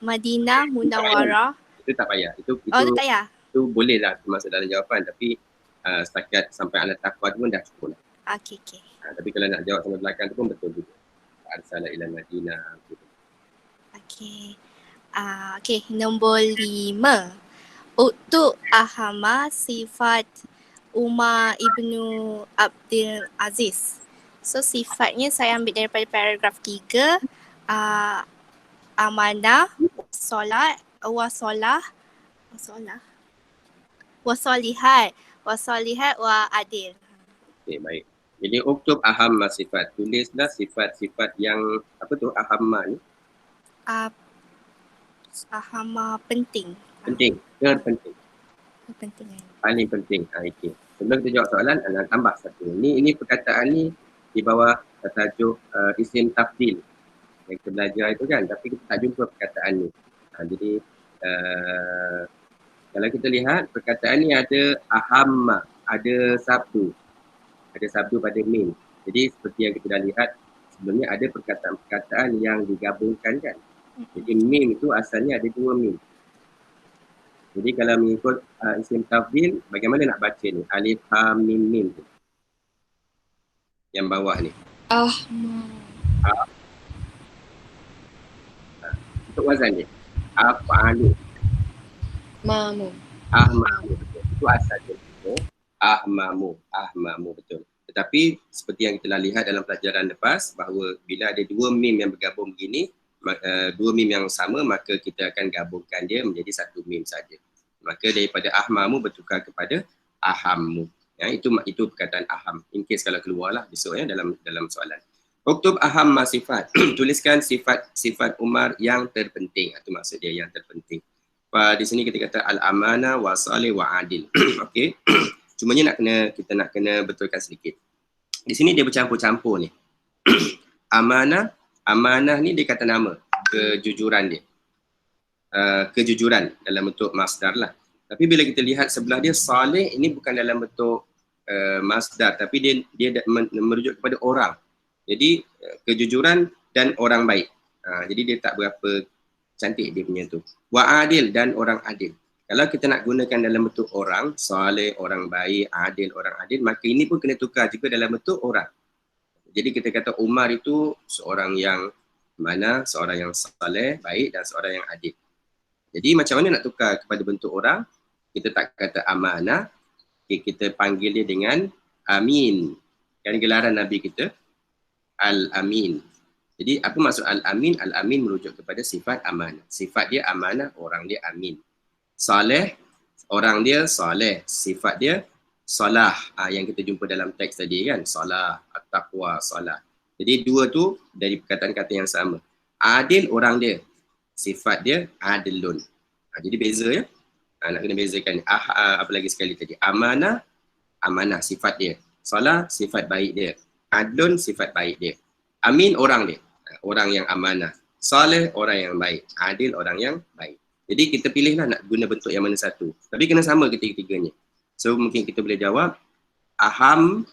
Madinah Munawwarah. Itu tak payah. Itu Oh, tu tak ya? itu boleh lah masuk dalam jawapan, tapi setakat sampai ala taqwa tu pun dah cukup lah. Okey, okey. Tapi kalau nak jawab sampai belakang tu pun betul juga. Arsala ila Madinah gitu. Okey. Okey, nombor 5. Untuk Ahmad sifat Umar ibnu Abdul Aziz. So sifatnya saya ambil daripada paragraf 3. Amanah, solat, wasolihat wa adil. Okey, baik. Jadi uktub ahamma sifat. Tulislah sifat-sifat yang apa tu ahamma ni? Ahamma penting. Penting, terpenting. Kepentingan. Paling penting. Okey. Sebelum kita jawab soalan, anda tambah satu. Ini perkataan ni di bawah tajuk isim tafdil yang kita belajar itu kan, tapi kita tak jumpa perkataan ni. Jadi kalau kita lihat perkataan ni ada ahamma, ada sabdu pada mim. Jadi seperti yang kita dah lihat sebelumnya, ada perkataan-perkataan yang digabungkan kan. Jadi mim itu asalnya ada 2 mim. Jadi kalau mengikut isim tafdil, bagaimana nak baca ni? Alif ha mim mim tu. Yang bawah ni. Untuk wazan dia. Af'alu. Mamu. Ahmamu. Itu asal dia. Ahmamu betul. Tetapi seperti yang kita lihat dalam pelajaran lepas, bahawa bila ada 2 mim yang bergabung begini, 2 mim yang sama, maka kita akan gabungkan dia menjadi 1 mim saja. Maka daripada ahmamu bertukar kepada ahammu. Ya, itu perkataan aham. In case kalau keluarlah besok ya dalam soalan. Uktub ahamma sifat. Tuliskan sifat Umar yang terpenting. Itu maksud dia yang terpenting. Di sini kita kata al-amanah wa salih wa adil. Okey. Cumanya kita nak kena betulkan sedikit. Di sini dia bercampur-campur ni. Amanah ni dia kata nama, kejujuran dia. Kejujuran dalam bentuk masdar lah. Tapi bila kita lihat sebelah dia, salih ini bukan dalam bentuk masdar, tapi dia merujuk kepada orang. Jadi kejujuran dan orang baik. Jadi dia tak berapa cantik dia punya tu. Wa adil, dan orang adil. Kalau kita nak gunakan dalam bentuk orang, salih, orang baik, adil, orang adil, maka ini pun kena tukar juga dalam bentuk orang. Jadi kita kata Umar itu seorang yang mana? Seorang yang salih, baik, dan seorang yang adil. Jadi macam mana nak tukar kepada bentuk orang? Kita tak kata amanah, kita panggil dia dengan amin. Kan gelaran Nabi kita Al-Amin. Jadi apa maksud Al-Amin? Al-Amin merujuk kepada sifat amanah. Sifat dia amanah, orang dia amin. Saleh, orang dia saleh. Sifat dia salah. Yang kita jumpa dalam teks tadi kan. Salah, at-taqwa, salah. Jadi 2 tu dari perkataan kata yang sama. Adil, orang dia. Sifat dia adilun. Jadi beza ya. Nak kena bezakan. Apa lagi sekali tadi? Amanah, sifat dia. Salah, sifat baik dia. Adlun, sifat baik dia. Amin, orang dia. Orang yang amanah. Saleh, orang yang baik. Adil, orang yang baik. Jadi kita pilihlah nak guna bentuk yang mana satu. Tapi kena sama ketiga-tiganya. So mungkin kita boleh jawab aham.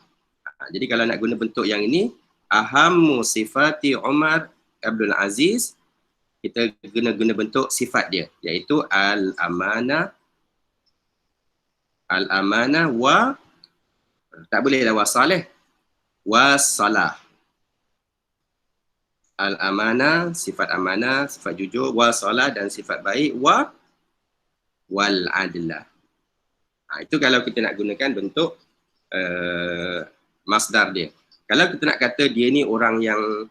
Jadi kalau nak guna bentuk yang ini, ahammu sifati Umar Abdul Aziz, kita guna bentuk sifat dia, iaitu al-amanah wa, tak boleh lah wasalih, wasalah. Al-amanah, sifat amanah, sifat jujur, wasalah, dan sifat baik, wal adlah. Itu kalau kita nak gunakan bentuk masdar dia. Kalau kita nak kata dia ni orang yang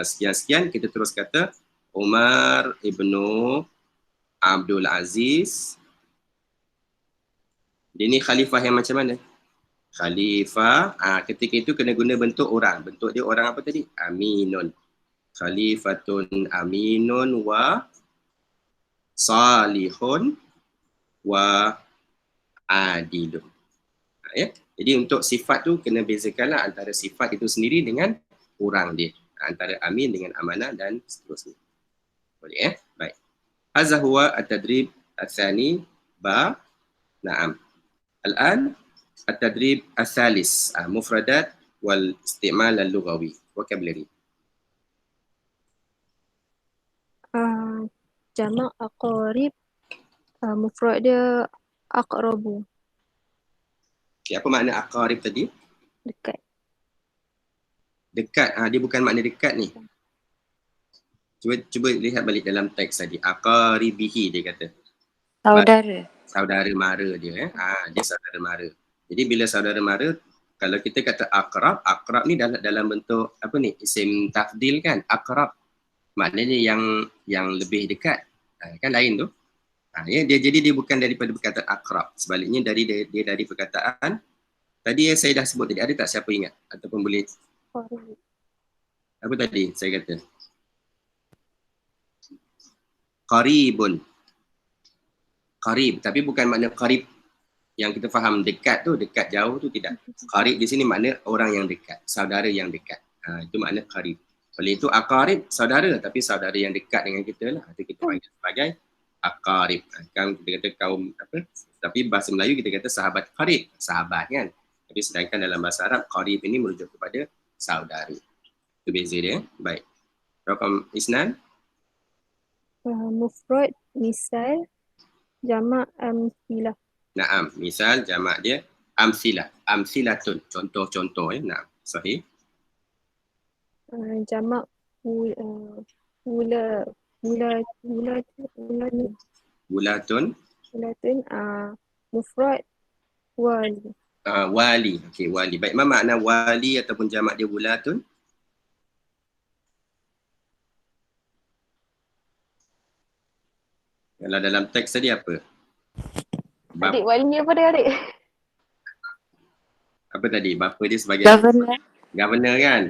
sekian-sekian, kita terus kata Umar ibnu Abdul Aziz. Dia ni khalifah yang macam mana? Khalifah, ketika itu kena guna bentuk orang. Bentuk dia orang apa tadi? Aminun. Khalifatun aminun wa salihun wa adilun. Ya? Jadi untuk sifat tu kena bezakanlah antara sifat itu sendiri dengan orang dia. Antara amin dengan amanah dan seterusnya. Boleh Baik. Hadza huwa at-tadrib ats-tsani ba. Naam. Al-an at-tadrib ats-tsalis. Mufradat wal istimal al-lughawi. Vocabulary. Jamak aqarib, mufrad dia aqrabu, Okay, apa makna aqarib tadi? dekat. Dekat. Dia bukan makna dekat ni. Cuba lihat balik dalam teks tadi. Aqaribihi dia kata. Saudara. Saudara mara dia. Dia saudara mara. Jadi bila saudara mara, kalau kita kata akrab, akrab ni dalam bentuk apa ni? Isim tafdil kan? Akrab. Maknanya yang lebih dekat. Kan lain tu. Jadi dia bukan daripada perkataan akrab. Sebaliknya dia dari perkataan tadi yang saya dah sebut tadi. Ada tak siapa ingat? Ataupun boleh Qarib. apa tadi saya kata? Qaribun. Qarib. Tapi bukan makna qarib yang kita faham dekat tu, dekat jauh tu tidak. Qarib di sini makna orang yang dekat, saudara yang dekat. Itu makna qarib. Oleh itu aqarib saudara, tapi saudara yang dekat dengan kita lah. Itu kita panggil sebagai aqarib. Kan kita kata kaum apa? Tapi bahasa Melayu kita kata sahabat qarib, sahabat kan. Tapi sedangkan dalam bahasa Arab qarib ini merujuk kepada saudara. Itu beza dia. Baik. Rakam Isnan. Mufrad misal, jamak amsilah. Naam, misal jamak dia amsilah, amsilatun, contoh-contoh Naam, sahih. Jamak Wulatun, mufrad wali. wali. Okey, wali. Baik, apa makna wali ataupun jamak dia wulatun? Kalau dalam teks tadi apa? Adik, wali apa dia adik? Apa tadi? Bapa dia sebagai Governor. governor kan?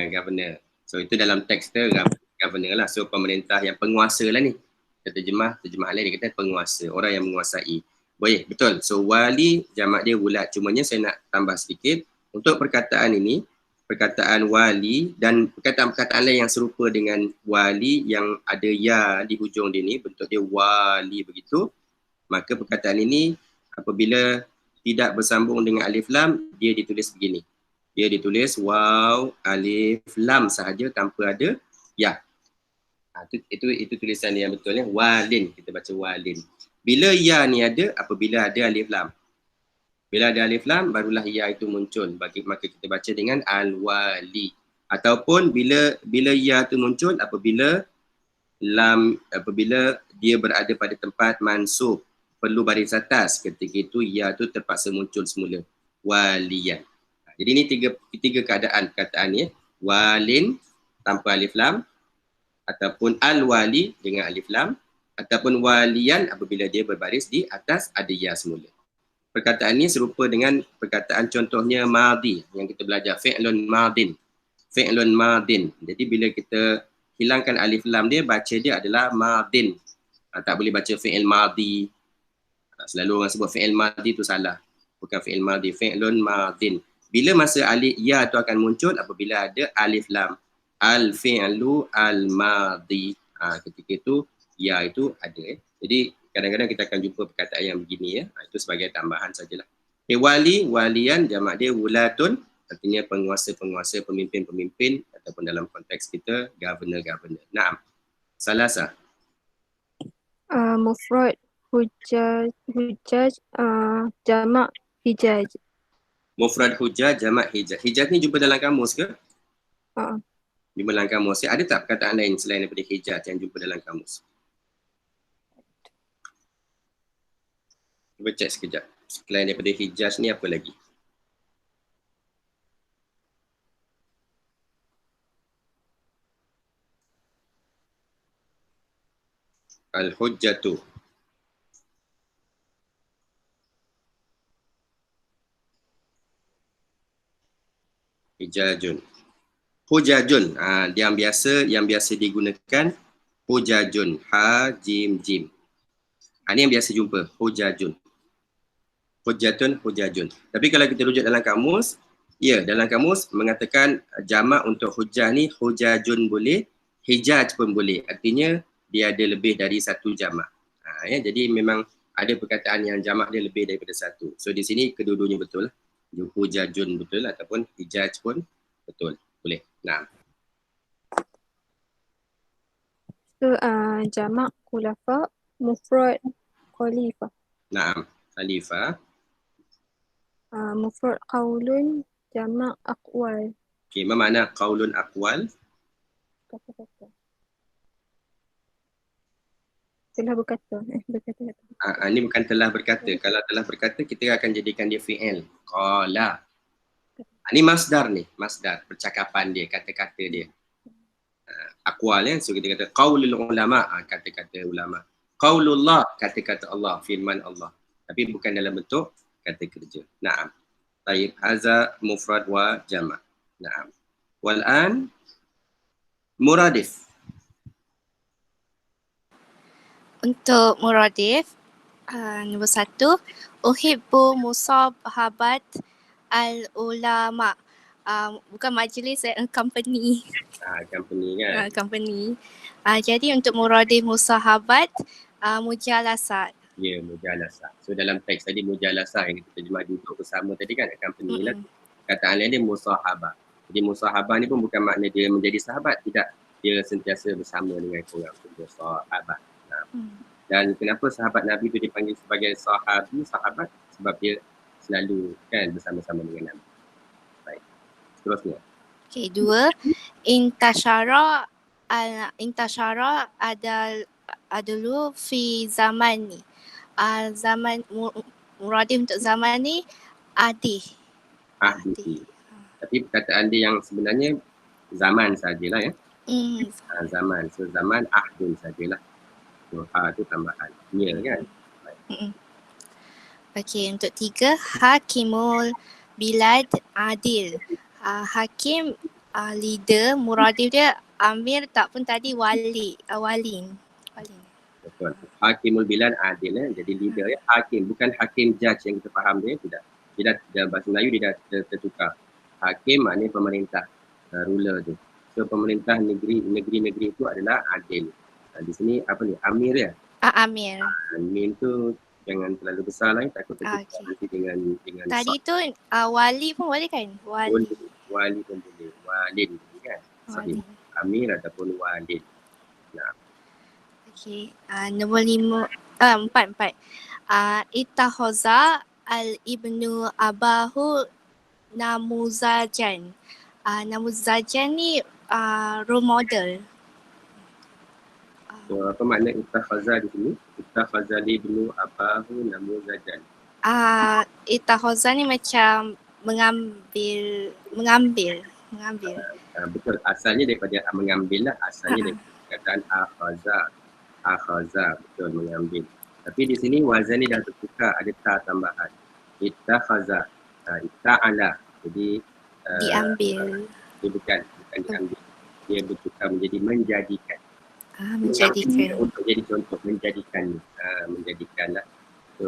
Governor. So itu dalam teks tu governor lah. So pemerintah yang penguasa lah ni. Terjemah lain dia kata penguasa, orang yang menguasai. Boleh, betul. So wali jamak dia wulat. Cumanya saya nak tambah sedikit. Untuk perkataan ini, perkataan wali dan perkataan-perkataan lain yang serupa dengan wali yang ada ya di hujung dia ni, bentuk dia wali begitu, maka perkataan ini apabila tidak bersambung dengan alif lam, dia ditulis begini. Dia ditulis waw alif lam sahaja tanpa ada ya. Itu tulisan yang betulnya walin, kita baca walin. Bila ya ni ada, apabila ada alif lam. Bila ada alif lam, barulah ya itu muncul. Maka kita baca dengan al-wali. Ataupun bila ya itu muncul apabila dia berada pada tempat mansub, perlu baris atas. Ketika itu ya itu terpaksa muncul semula. Waliyan. Jadi ini tiga keadaan perkataan ni. Walin tanpa alif lam, ataupun al-wali dengan alif lam, ataupun waliyan apabila dia berbaris di atas ada ya semula. Perkataan ini serupa dengan perkataan contohnya madhi yang kita belajar, fi'lun madin. Fi'lun madin. Jadi bila kita hilangkan alif lam dia, baca dia adalah madin. Tak boleh baca fi'il madhi. Selalu orang sebut fi'il madhi tu salah. Bukan fi'il madhi, fi'lun madin. Bila masa alif ya tu akan muncul apabila ada alif lam. Al-fi'lu al-madhi. Ketika itu ya itu ada. Jadi kadang-kadang kita akan jumpa perkataan yang begini ya. Itu sebagai tambahan sajalah. Waliyan jamak dia wulatun, artinya penguasa-penguasa, pemimpin-pemimpin ataupun dalam konteks kita governor-governor. Naam. Salasa. Mufrad hujjaj, jamak hijaj. Mufrad hujjaj, jamak hijaj. Hijaj ni jumpa dalam kamus ke? Jumpa dalam kamus. Ada tak perkataan lain selain daripada hijaj yang jumpa dalam kamus? Cuba cek sekejap. Selain daripada hijaz ni apa lagi? Al-hujjatu. Hijajun. Hujajun. Yang biasa digunakan hujajun. Ha, jim, jim. Ini yang biasa jumpa. Hujajun. Hujajun. Tapi kalau kita rujuk dalam kamus, ya, dalam kamus mengatakan jamak untuk hujah ni hujajun boleh, hijaj pun boleh. Artinya dia ada lebih dari satu jamak. Jadi memang ada perkataan yang jamak dia lebih daripada satu. So di sini kedua-duanya betul lah. Hujajun betul ataupun hijaj pun betul. Boleh. Nah, So jamak khulafa, mufrad khalifah. naam. Khalifah. Mufrad qaulun, jamak aqwal. Okey, apa makna qaulun aqwal? Kata-kata. Telah berkata. Berkata-kata. Ini bukan telah berkata. Kalau telah berkata, kita akan jadikan dia fi'il. Qala. Ini masdar ni. Masdar. Percakapan dia, kata-kata dia. Aqwal ya. So kita kata qaulul ulama, kata-kata ulama. Qaulullah, kata-kata Allah, firman Allah. Tapi bukan dalam bentuk kata kerja. Naam. Taib haza mufrad wa jama'. Naam. Wal'an muradif. Untuk muradif, nombor 1, uhibbu musahabat al-ulama. Bukan majlis, company. Company kan. Company. Jadi untuk muradif musahabat, mujalasat. Ya, mujalasah. So dalam teks tadi mujalasah yang kita terjemah duduk bersama tadi kan, company lah. Kataan lain dia musahabah. Jadi musahabah ni pun bukan makna dia menjadi sahabat, tidak. Dia sentiasa bersama dengan orang, musahabah. Dan kenapa sahabat Nabi tu dipanggil sebagai sahabat? Sebab dia selalu kan bersama-sama dengan Nabi. Baik. Seterusnya. Okey, 2, intasyara adalu fi zaman ni. Zaman muradif untuk zaman ni adih. Ahdi. Tapi perkataan dia yang sebenarnya zaman sajalah ya. Zaman. So zaman ahdun sajalah. So ha tu tambahan. Ya kan? Okey, untuk 3, hakimul bilad adil. Hakim leader, muradif dia amir tak pun tadi walin. Betul. Hakimul bilad adil jadi leader ya. Hakim, bukan hakim judge yang kita faham dia, tidak. Dia dalam bahasa Melayu dia dah tertukar. Hakim maknanya pemerintah, ruler tu. So pemerintah negeri-negeri itu adalah adil. Di sini apa ni? Amir ya? Amir. Amir tu jangan terlalu besar lah, takut tertukar nanti dengan tadi tu wali pun boleh kan? Wali pun boleh. Walin kan? Sahih. Amir ataupun walin. Nah. Okey, nombor 4. Ittahoza al-ibnu abahu namuzajan. Namuzajan ni role model. So, apa makna ittakhaza di sini? Ittakhaza ibnu abahu namuzajan. Ittahoza ni macam mengambil. Betul, asalnya daripada mengambil lah. Asalnya daripada perkataan akhaza, betul, mengambil. Tapi di sini wazan ni dah tertukar, ada ta tambahan. Ittakhaza, itta'ala. Jadi diambil. Dia bukan diambil. Dia bertukar menjadi menjadikan. Menjadikan. Untuk jadi contoh, menjadikan lah. So,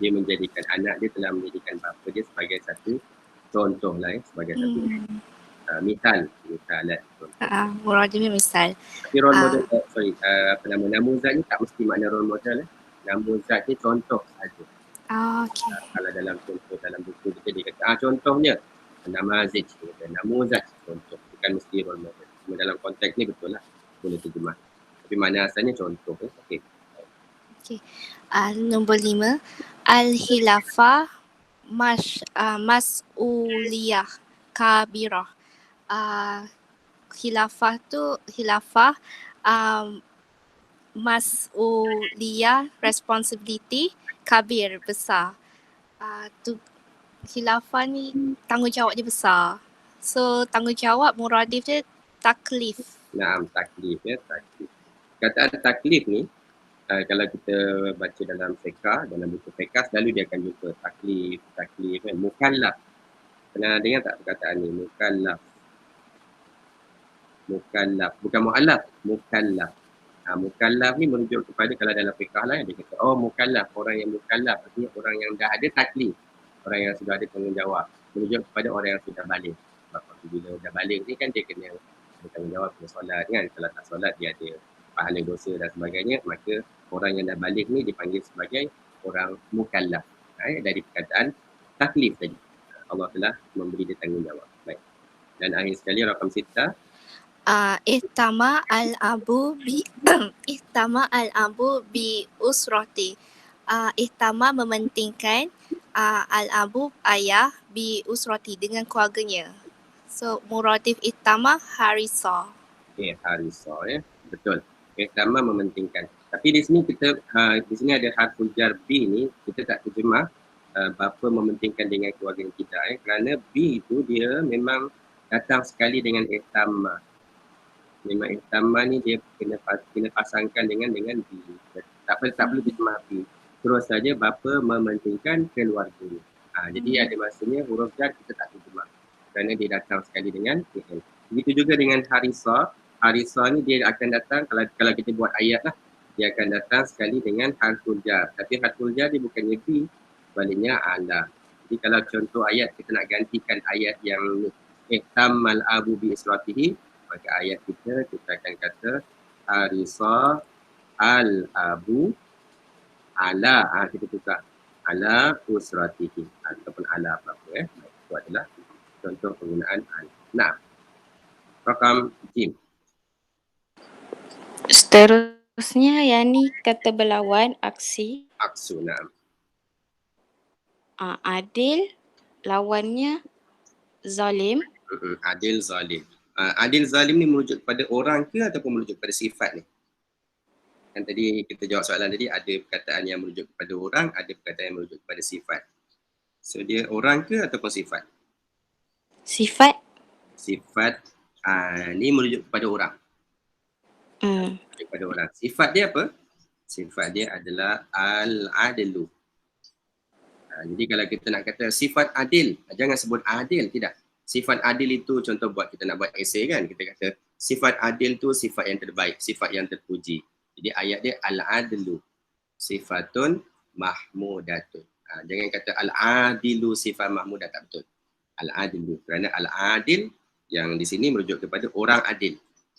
dia menjadikan anak dia telah menjadikan bapa dia sebagai satu contoh lah sebagai satu misal lah. Muradif misal. Tapi role model, namuzat ni tak mesti makna role model. Namuzat ni contoh saja. Okey. Kalau dalam contoh, dalam buku kita dia kata, contohnya namazij, namuzat contoh, bukan mesti role model. Cuma dalam konteks ni betul lah, boleh terjemah. Tapi mana asalnya contoh. Okey. Nombor 5, al-khilafah mas'uliyah kabirah. Khilafah mas'uliyah, responsibility, kabir, besar. Khilafah ni tanggungjawab dia besar. So tanggungjawab muradif dia taklif. Taklif ya, taklif. Kataan taklif ni kalau kita baca dalam fiqh, dalam buku fiqh selalu dia akan jumpa taklif kan, mukallaf. Pernah dengar tak perkataan ni? Mukallaf, bukan mu'allaf, mukallaf. Mukallaf ni merujuk kepada, kalau dalam fiqh lah dia kata, mukallaf, orang yang mukallaf artinya orang yang dah ada taklif, orang yang sudah ada tanggungjawab, merujuk kepada orang yang sudah balik. Sebab bila dah balik ni kan dia kena bertanggungjawab, kena solat kan, kalau tak solat dia ada pahala dosa dan sebagainya, maka orang yang dah balik ni dipanggil sebagai orang mukallaf dari perkataan taklif tadi. Allah telah memberi dia tanggungjawab. Baik. Dan akhir sekali rakam sita. Ihtama al-abu bi ihtama al-abu bi usrati. Ihtama mementingkan al-abu ayah bi usrati dengan keluarganya. So muratif ihtama harisa. Okay, harisa ya. Betul. Ihtama mementingkan. Tapi di sini kita di sini ada harful jar bi ni kita tak terjemah bapa mementingkan dengan keluarga kita kerana bi itu dia memang datang sekali dengan ihtama. Memang ihtama ni dia kena pasangkan dengan bi. Tak perlu terjemah bi. Terus saja bapa mementingkan keluarga. Jadi ada masanya huruf jar kita tak terjemah kerana dia datang sekali dengan fi'il. Begitu juga dengan harisa. Harisa ni dia akan datang kalau kita buat ayat lah, dia akan datang sekali dengan harful jar. Tapi harful jar dia bukannya bi, sebaliknya ala. Jadi kalau contoh ayat kita nak gantikan ayat yang ihtammal abu bi isratihi, maka ayat kita akan kata harisa al abu ala, kita tukar ala usratihi ataupun ala apa-apa itu adalah contoh penggunaan ala. Nah, rakam jim. Seterusnya yang ni kata berlawan aksi. Aksu, nah. Adil lawannya zalim. Adil zalim. Adil zalim ni merujuk kepada orang ke ataupun merujuk kepada sifat ni? Kan tadi kita jawab soalan tadi ada perkataan yang merujuk kepada orang, ada perkataan yang merujuk kepada sifat. So dia orang ke ataupun sifat? Sifat. Sifat ni merujuk kepada orang. Merujuk kepada orang. Sifat dia apa? Sifat dia adalah al-adlu. Jadi kalau kita nak kata sifat adil, jangan sebut adil, tidak. Sifat adil itu contoh buat kita nak buat esei kan, kita kata sifat adil tu sifat yang terbaik, sifat yang terpuji. Jadi ayat dia al-adlu sifatun mahmudatun. Jangan kata al-adilu sifat mahmudah, tak betul. Al-adlu, kerana al-adil yang di sini merujuk kepada orang adil.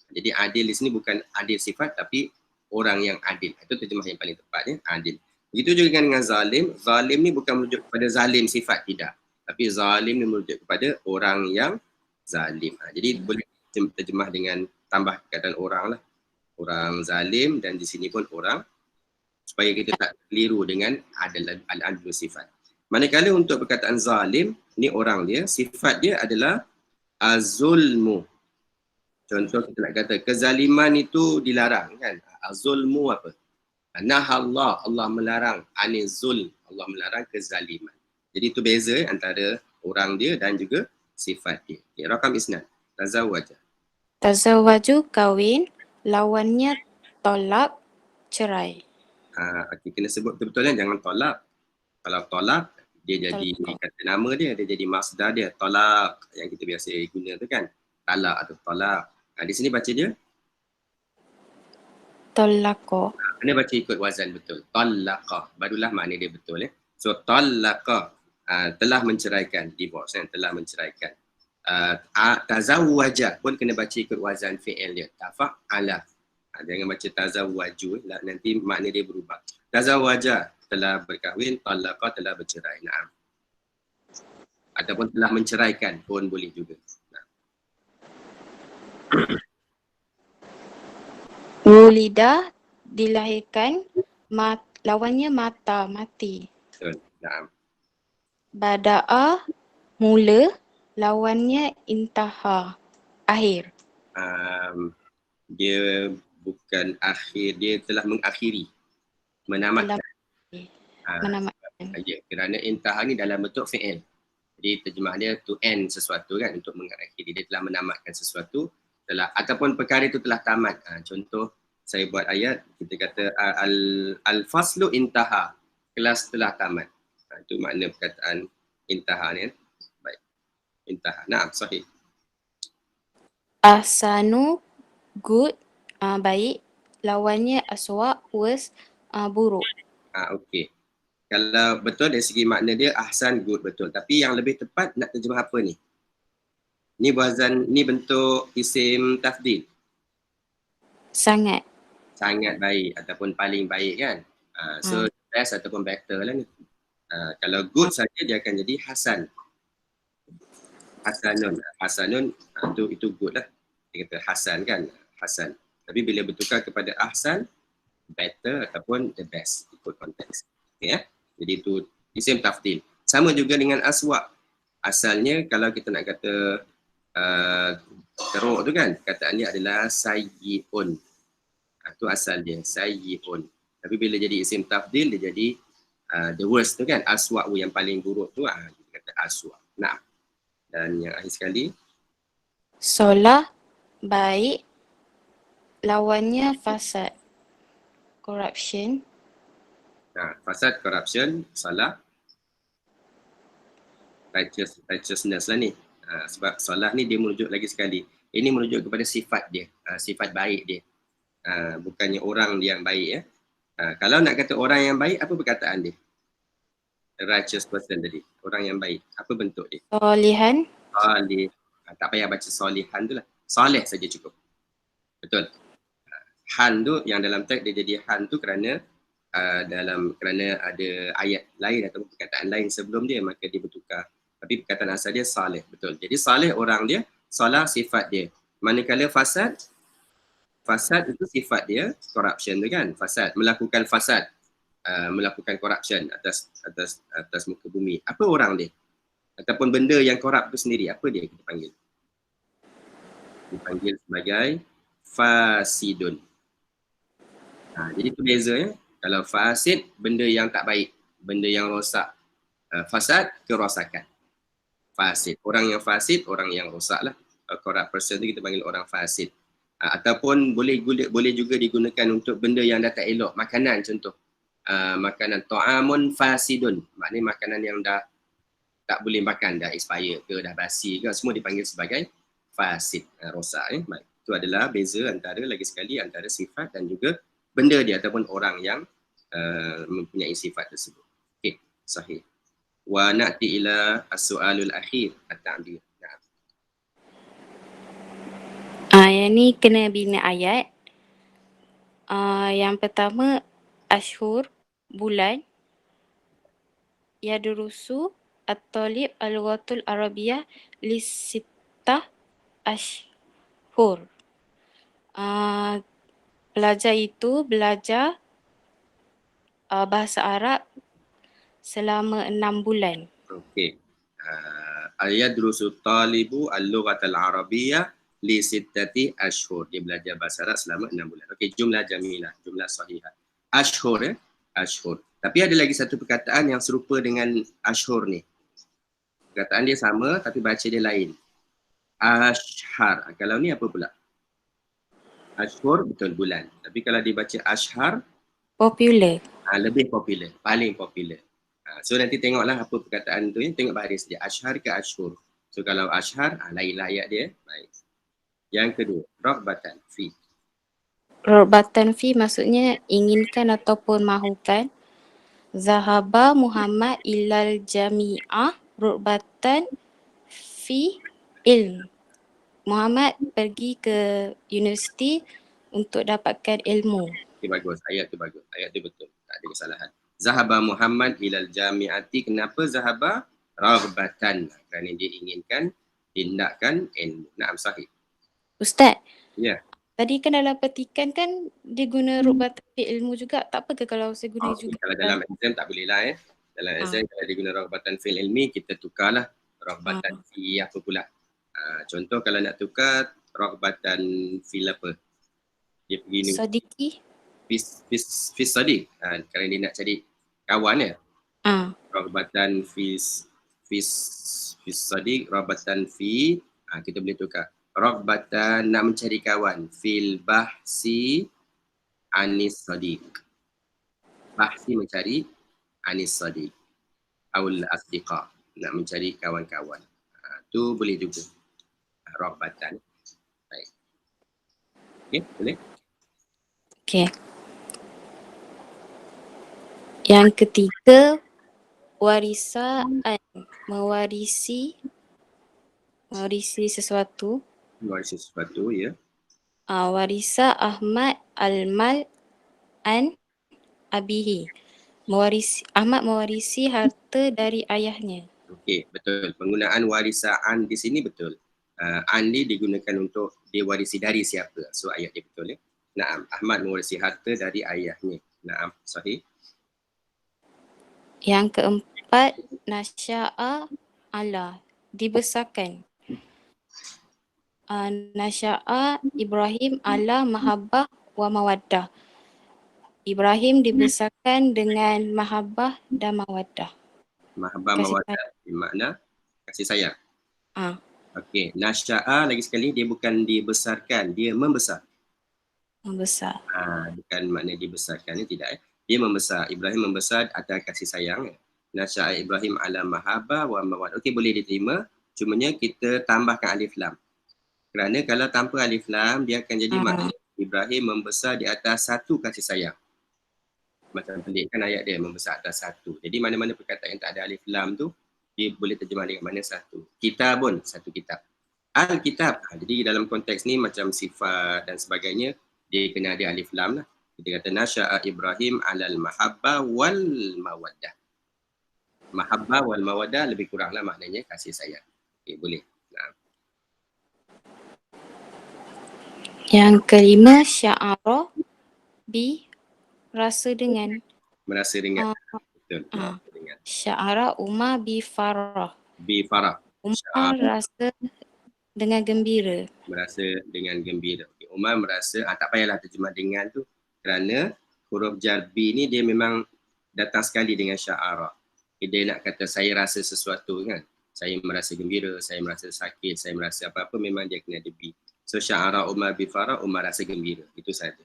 Jadi adil di sini bukan adil sifat tapi orang yang adil. Itu terjemah yang paling tepat ya, adil. Begitu juga dengan zalim. Zalim ni bukan merujuk kepada zalim sifat, tidak. Tapi zalim ni merujuk kepada orang yang zalim. Jadi boleh terjemah dengan tambah perkataan orang lah. Orang zalim dan di sini pun orang, supaya kita tak keliru dengan al-adlu sifat. Manakala untuk perkataan zalim, ni orang dia, sifat dia adalah az-zulmu. Contoh kita nak kata kezaliman itu dilarang kan. Az-zulmu apa? Nahallah, Allah melarang anizul, Allah melarang kezaliman. Jadi itu beza antara orang dia dan juga sifat dia. Okay, rakam isnad. Tazawwaja. Tazawwaju kahwin, lawannya tolak, cerai. Okay, kena sebut betul-betul kan, jangan tolak. Kalau tolak, dia jadi kata nama dia jadi masdar dia. Tolak yang kita biasa guna tu kan. Talak atau tolak. Di sini baca dia Tolako. kena baca ikut wazan betul. Talaqa. Barulah makna dia betul ya. So talaqa telah menceraikan, divorce kan, telah menceraikan. Tazawwaja pun kena baca ikut wazan fi'il dia. Tafa'ala. Jangan baca tazawwaju, nanti makna dia berubah. Tazawwaja telah berkahwin, talaqa telah bercerai. Naam. Ataupun telah menceraikan pun boleh juga. Wulida dilahirkan, lawannya mata, mati. Betul. Naam. Bada'a mula, lawannya intaha, akhir. Dia bukan akhir, dia telah mengakhiri, menamatkan. Menamatkan. Ya, kerana intaha ni dalam bentuk fi'il. Jadi terjemah dia to end sesuatu kan, untuk mengakhiri. Dia telah menamatkan sesuatu, telah ataupun perkara itu telah tamat. Contoh saya buat ayat, kita kata al-faslu intaha, kelas telah tamat. Itu makna perkataan intaha ni. Baik. Intaha. Naam, sahih. Ahsanu, good, baik. Lawannya aswa, worse, buruk. Okey. Kalau betul dari segi makna dia ahsan, good, betul. Tapi yang lebih tepat nak terjemah apa ni? Ni wazan, ni bentuk isim tafdil. Sangat. Sangat baik ataupun paling baik kan. So best ataupun better lah ni. Kalau good saja dia akan jadi hasan. Hasanun. Hasanun itu good lah. Dia kata Hasan kan, Hasan. Tapi bila bertukar kepada ahsan, better ataupun the best, ikut konteks. Okay, ya? Jadi itu isim tafdil. Sama juga dengan aswa. Asalnya kalau kita nak kata teruk tu kan, kataan dia adalah sayyi'un. Itu asal dia, sayyi'un. Tapi bila jadi isim tafdil, dia jadi the worst tu kan, aswa'u yang paling buruk tu, kita kata aswa'. Nah, dan yang akhir sekali, Solah baik, lawannya fasad, corruption. fasad, corruption, salah, righteousness lah ni. Sebab salah ni dia merujuk lagi sekali. Ini merujuk kepada sifat dia, sifat baik dia. Bukannya orang yang baik ya. Kalau nak kata orang yang baik, apa perkataan dia? A righteous person tadi, orang yang baik. Apa bentuk dia? Solihan. Salih. Tak payah baca solihan tu lah. Saleh saja cukup. Betul. Han tu yang dalam teks dia jadi han tu kerana kerana ada ayat lain atau perkataan lain sebelum dia, maka dia bertukar. Tapi perkataan asal dia saleh, betul. Jadi saleh orang dia, salah sifat dia. Manakala fasad itu sifat dia, corruption tu kan, fasad, melakukan fasad, melakukan corruption atas muka bumi. Apa orang dia? Ataupun benda yang korup itu sendiri, apa dia kita panggil? Dipanggil sebagai fasidun. Jadi itu beza ya. Kalau fasid, benda yang tak baik, benda yang rosak. Fasad, kerosakan. Fasid. Orang yang fasid, orang yang rosak lah. Corrupt person tu kita panggil orang fasid. Ataupun boleh juga digunakan untuk benda yang dah tak elok. Makanan contoh. Makanan ta'amun fasidun. Maknanya makanan yang dah tak boleh makan, dah expired ke, dah basi ke, semua dipanggil sebagai fasid, rosak. Baik. Itu adalah beza antara, lagi sekali, antara sifat dan juga benda dia ataupun orang yang mempunyai sifat tersebut. Okey, sahih. Wa na'ti ila as-su'alul akhir at-ta'bir. Yang ni kena bina ayat. Yang pertama, ashur, bulan. Yadurusu at-talib al-lughatul arabiyah li-sittah ashhur. Pelajar itu belajar bahasa Arab selama 6 bulan. Okey. Yadrusu talibu al-lughatal arabiyyah li sittati ashhur. Dia belajar bahasa Arab selama 6 bulan. Okey, jumlah jamilah, jumlah sahihah. Ashhur ya, ashhur. Tapi ada lagi satu perkataan yang serupa dengan ashhur ni. Perkataan dia sama tapi baca dia lain. Ashhar. Kalau ni apa pula? Ashhur betul bulan. Tapi kalau dibaca ashhar, Popular. lebih popular, paling popular. So nanti tengoklah apa perkataan tu, tengok baris dia, ashhar ke ashhur. So kalau ashhar, lainlah ayat dia. Baik. Yang kedua, raghbatan fi. Raghbatan fi maksudnya inginkan ataupun mahukan. Zahaba Muhammad ilal jami'ah raghbatan fi ilm. Muhammad pergi ke universiti untuk dapatkan ilmu. Okay, bagus. Ayat tu bagus. Ayat tu betul. Tak ada kesalahan. Zahaba Muhammad ilal jami'ati. Kenapa zahaba? Raghbatan. Kerana dia inginkan tindakan ilmu. Naam, sahih. Ustaz, Ya. tadi kan dalam petikan kan dia guna raghbatan fi ilmu juga. Tak apa ke kalau saya guna juga? Kalau dalam exam tak boleh lah Dalam exam kalau dia guna raghbatan fil ilmi, kita tukarlah raghbatan fi apa pula. Contoh kalau nak tukar raghbatan fil apa? Dia pergi ni. Sadiki. Fi sadiq. Kerana dia nak cari kawan ya. Raghbatan fi sadiq, raghbatan fi, kita boleh tukar. Raghbatan nak mencari kawan, fil bahsi anis sadiq. Bahsi mencari anis sadiq. Awal asdiqa, nak mencari kawan-kawan. Tu boleh juga. Raghbatan. Baik. Okey, boleh? Okey. Yang ketiga, warisaan, mewarisi sesuatu. Mewarisi sesuatu, ya. Warisa Ahmad al-mal an abihi. Ahmad mewarisi harta dari ayahnya. Okey, betul. Penggunaan warisaan di sini betul. An ni digunakan untuk diwarisi dari siapa. So ayat dia betul ya. Naam, Ahmad mewarisi harta dari ayahnya. Naam, sahih. Yang keempat, nasya'a ala, dibesarkan. Nasya'a Ibrahim ala mahabbah wa mawaddah. Ibrahim dibesarkan dengan mahabbah dan mawaddah. Mahabbah Kasih mawaddah bermakna kasih sayang. Ah, Okey, nasya'a lagi sekali dia bukan dibesarkan, dia membesar. membesar. Bukan makna dibesarkan ni tidak Dia membesar. Ibrahim membesar atas kasih sayang. Nasya'a Ibrahim ala mahabbah wa mawaddah. Okey, boleh diterima. Cumanya kita tambahkan alif lam. Kerana kalau tanpa alif lam dia akan jadi makna Ibrahim membesar di atas satu kasih sayang. Macam pelik kan ayat dia membesar atas satu. Jadi mana-mana perkataan yang tak ada alif lam tu dia boleh terjemah dengan mana satu. Kitabun, satu kitab. Al-kitab. Jadi dalam konteks ni macam sifat dan sebagainya dia kena ada alif lam lah. Kita kata nasya'a Ibrahim alal mahabbah wal mawaddah. Mahabbah wal mawaddah lebih kuranglah maknanya kasih sayang. Okay, boleh. Nah. Yang kelima, sya'ara bi, rasa dengan. Merasa dengan. Betul. Dengan. Sya'ara Umar bi farah. Bi farah. Umar rasa dengan gembira. Merasa dengan gembira. Okay. Umar merasa, tak payahlah terjemah dengan tu kerana huruf jar bi ni dia memang datang sekali dengan sya'ara. Dia nak kata saya rasa sesuatu kan. Saya merasa gembira, saya merasa sakit, saya merasa apa-apa memang dia kena ada bi. So sya'ara Umar bi farah, Umar rasa gembira. Itu saja.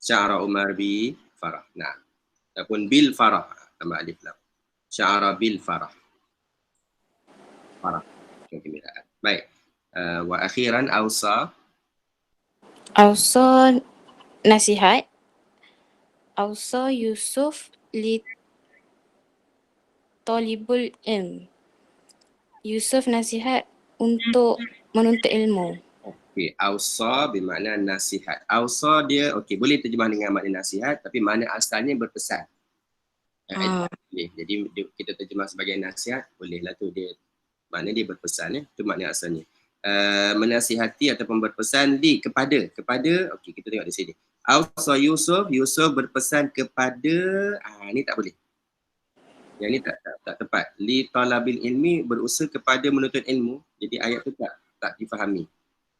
Sya'ara Umar bi farah. Nah. Ataupun bil farah, tambah alif lam. Sya'ara bil farah. Farah. Kegembiraan. Baik. Wa akhiran awsa. Awsa nasihat. Awsa Yusuf li talibul ilm. Yusuf nasihat untuk menuntut ilmu. Okey, awsa bermakna nasihat. Awsa dia okey boleh terjemah dengan makna nasihat tapi makna asalnya berpesan. Jadi kita terjemah sebagai nasihat bolehlah tu dia makna dia berpesan ya. Itu makna asalnya. Menasihati ataupun berpesan kepada okey kita tengok di sini. Awsa Yusuf berpesan kepada ni tak boleh. Yang ni tak tepat. Li talabil ilmi berusaha kepada menuntut ilmu. Jadi ayat tu tak difahami.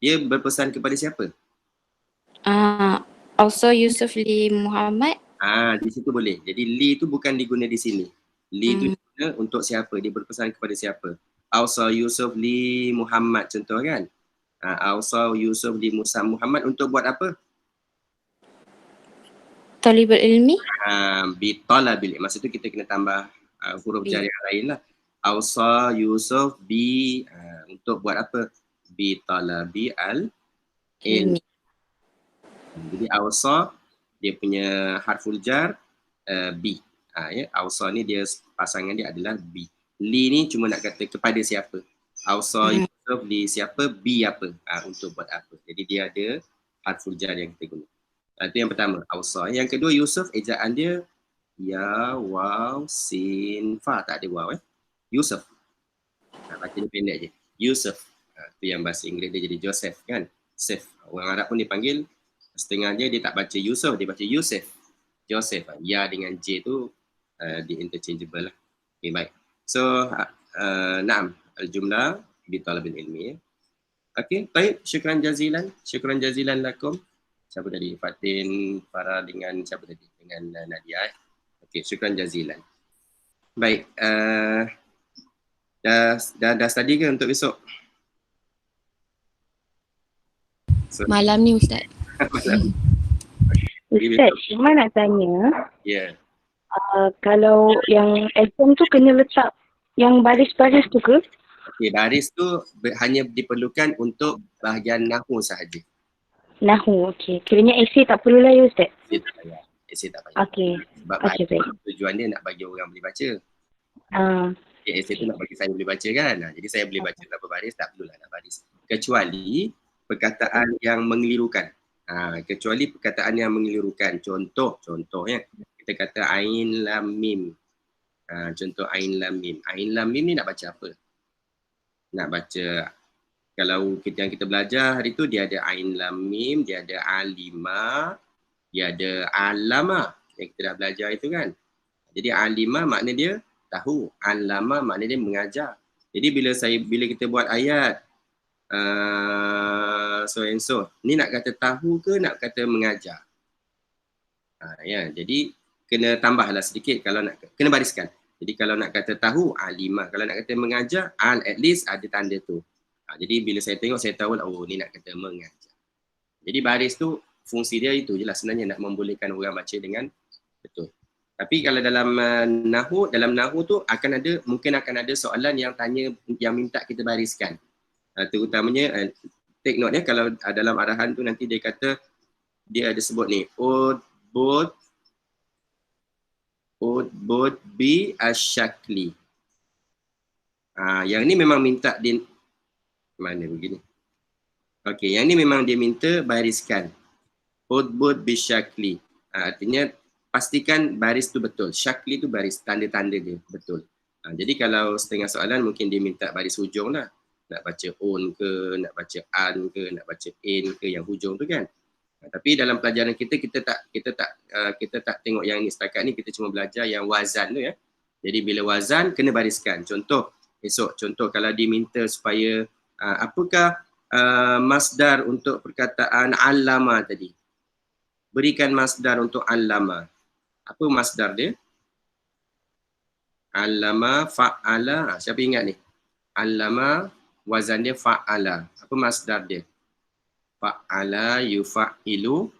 Dia berpesan kepada siapa? Also Yusuf li Muhammad. Di situ boleh. Jadi li tu bukan diguna di sini. Li tu diguna untuk siapa? Dia berpesan kepada siapa? Also Yusuf li Muhammad contoh kan? Also Yusuf li Musa Muhammad untuk buat apa? Talibul ilmi. Bi talabil. Maksud tu kita kena tambah huruf jar yang lain lah. Awsa Yusuf bi untuk buat apa? Bi talabi al ilmi. Jadi awsa dia punya harful jar bi. Ya, awsa ni dia pasangan dia adalah bi. Li ni cuma nak kata kepada siapa. Awsa Yusuf li siapa, bi apa. Untuk buat apa. Jadi dia ada harful jar yang kita guna. Itu yang pertama, awsa. Yang kedua Yusuf ejaan dia ya, waw, sin, fa. Tak ada waw Yusuf. Baca dia pendek je. Yusuf. Itu yang bahasa Inggeris dia jadi Joseph kan. Sef. Orang Arab pun dipanggil setengah dia tak baca Yusuf, dia baca Yusuf. Joseph. Ya dengan J tu di interchangeable lah. Okay, baik. So, naam. Al-jumlah bitalabil ilmi. Okay, baik. Syukran jazilan. Syukran jazilan lakum. Siapa tadi? Fatin, Farah dengan siapa tadi? Dengan Nadia. Okey, syukran jazilan. Baik, dah study ke untuk besok? Malam ni Ustaz. Malam. Ustaz, cuma nak tanya. Ya. Kalau yang exam tu kena letak yang baris-baris tu ke? Okey, baris tu hanya diperlukan untuk bahagian nahwu sahaja. Nahu, okey. Kiranya essay tak perlulah ya Ustaz? Essay tak payah. Essay tak payah. Okey. Sebab baik. tujuan dia nak bagi orang boleh baca. Essay tu nak bagi saya boleh baca kan. Jadi saya boleh baca berapa baris, tak perlulah nak baris. Kecuali perkataan yang mengelirukan. Kecuali perkataan yang mengelirukan. Contohnya kita kata ain lam mim. Contoh Ain Lam Mim. Ain Lam Mim ni nak baca apa? Nak baca, kalau yang kita belajar hari tu dia ada Ain Lam Mim, dia ada Alima, dia ada Alama yang kita dah belajar itu kan. Jadi Alima makna dia tahu, Alama makna dia mengajar. Jadi bila kita buat ayat so and so, ni nak kata tahu ke nak kata mengajar? Ya, jadi kena tambahlah sedikit, kalau nak kena bariskan. Jadi kalau nak kata tahu, Alima. Kalau nak kata mengajar, at least ada tanda tu. Jadi bila saya tengok, saya tahu lah, oh ni nak kata mengajar. Jadi baris tu, fungsi dia itu je lah sebenarnya, nak membolehkan orang baca dengan betul. Tapi kalau dalam nahu tu mungkin akan ada soalan yang minta kita bariskan. Terutamanya, take note ya, kalau dalam arahan tu nanti dia kata, dia ada sebut ni, Udbud bi asyakli. Yang ni memang minta dia mana begini. Okey, yang ni memang dia minta bariskan. Udbud bi syakli. Artinya pastikan baris tu betul. Syakli tu baris, tanda-tanda dia betul. Jadi kalau setengah soalan mungkin dia minta baris hujung lah. Nak baca on ke, nak baca an ke, nak baca in ke yang hujung tu kan. Tapi dalam pelajaran kita tak tengok yang ni. Setakat ni kita cuma belajar yang wazan tu ya. Jadi bila wazan kena bariskan. Contoh kalau diminta supaya apakah masdar untuk perkataan allama tadi. Berikan masdar untuk allama. Apa masdar dia? Allama fa'ala. Siapa ingat ni? Allama wazan dia fa'ala. Apa masdar dia? Fa'ala yufa'ilu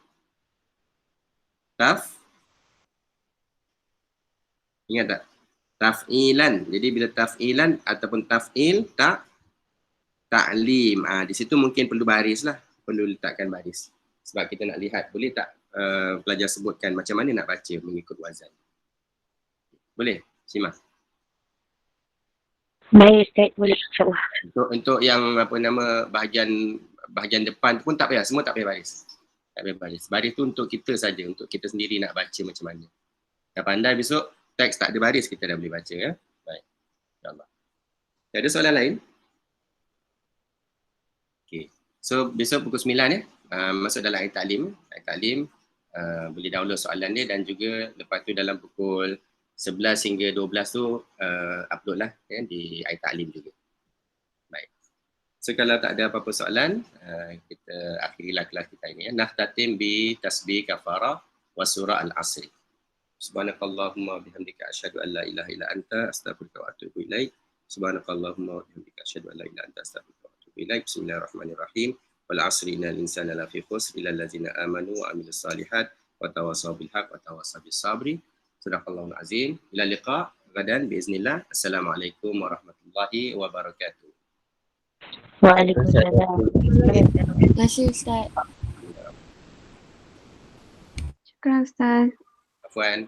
ingat tak? Taf'ilan. Jadi bila taf'ilan ataupun taf'il ta'lim. Di situ mungkin perlu baris lah. Perlu letakkan baris. Sebab kita nak lihat. Boleh tak pelajar sebutkan macam mana nak baca mengikut wazan? Boleh? Simah. Baik, Ustaz. Boleh, insyaAllah. Untuk yang bahagian depan tu pun tak payah, semua tak payah baris. Tak payah baris. Baris tu untuk kita saja, untuk kita sendiri nak baca macam mana. Dah pandai besok, teks tak ada baris, kita dah boleh baca ya. Baik. InsyaAllah. Ada soalan lain? Okay. So besok pukul 9 ya, masuk dalam Air Taklim. Air Taklim boleh download soalan dia dan juga lepas tu dalam pukul 11 hingga 12 tu upload lah ya, di Air Taklim juga. Baik. So kalau tak ada apa-apa soalan, kita akhirilah kelas kita ini ya. Nahtatim bi tasbih kafarah wa surah al-asri. Subhanakallahumma bihamdika asyhadu an la ilaha illa anta astaghfiruka wa atubu ilaik. Subhanakallahumma bihamdika asyhadu an la ilaha illa anta astaghfiruka wa atubu ilaik. Bismillahirrahmanirrahim. Wal 'asri innal insana lafi khusr illa allazina amanu wa 'amilus solihat wa tawassaw bil haqq wa tawassaw bis sabri. Sadaqallahul azim. Ila liqa gadan biiznillah. Assalamualaikum warahmatullahi wabarakatuh. Waalaikumsalam. Terima kasih Ustaz. Syukran Ustaz. Afwan.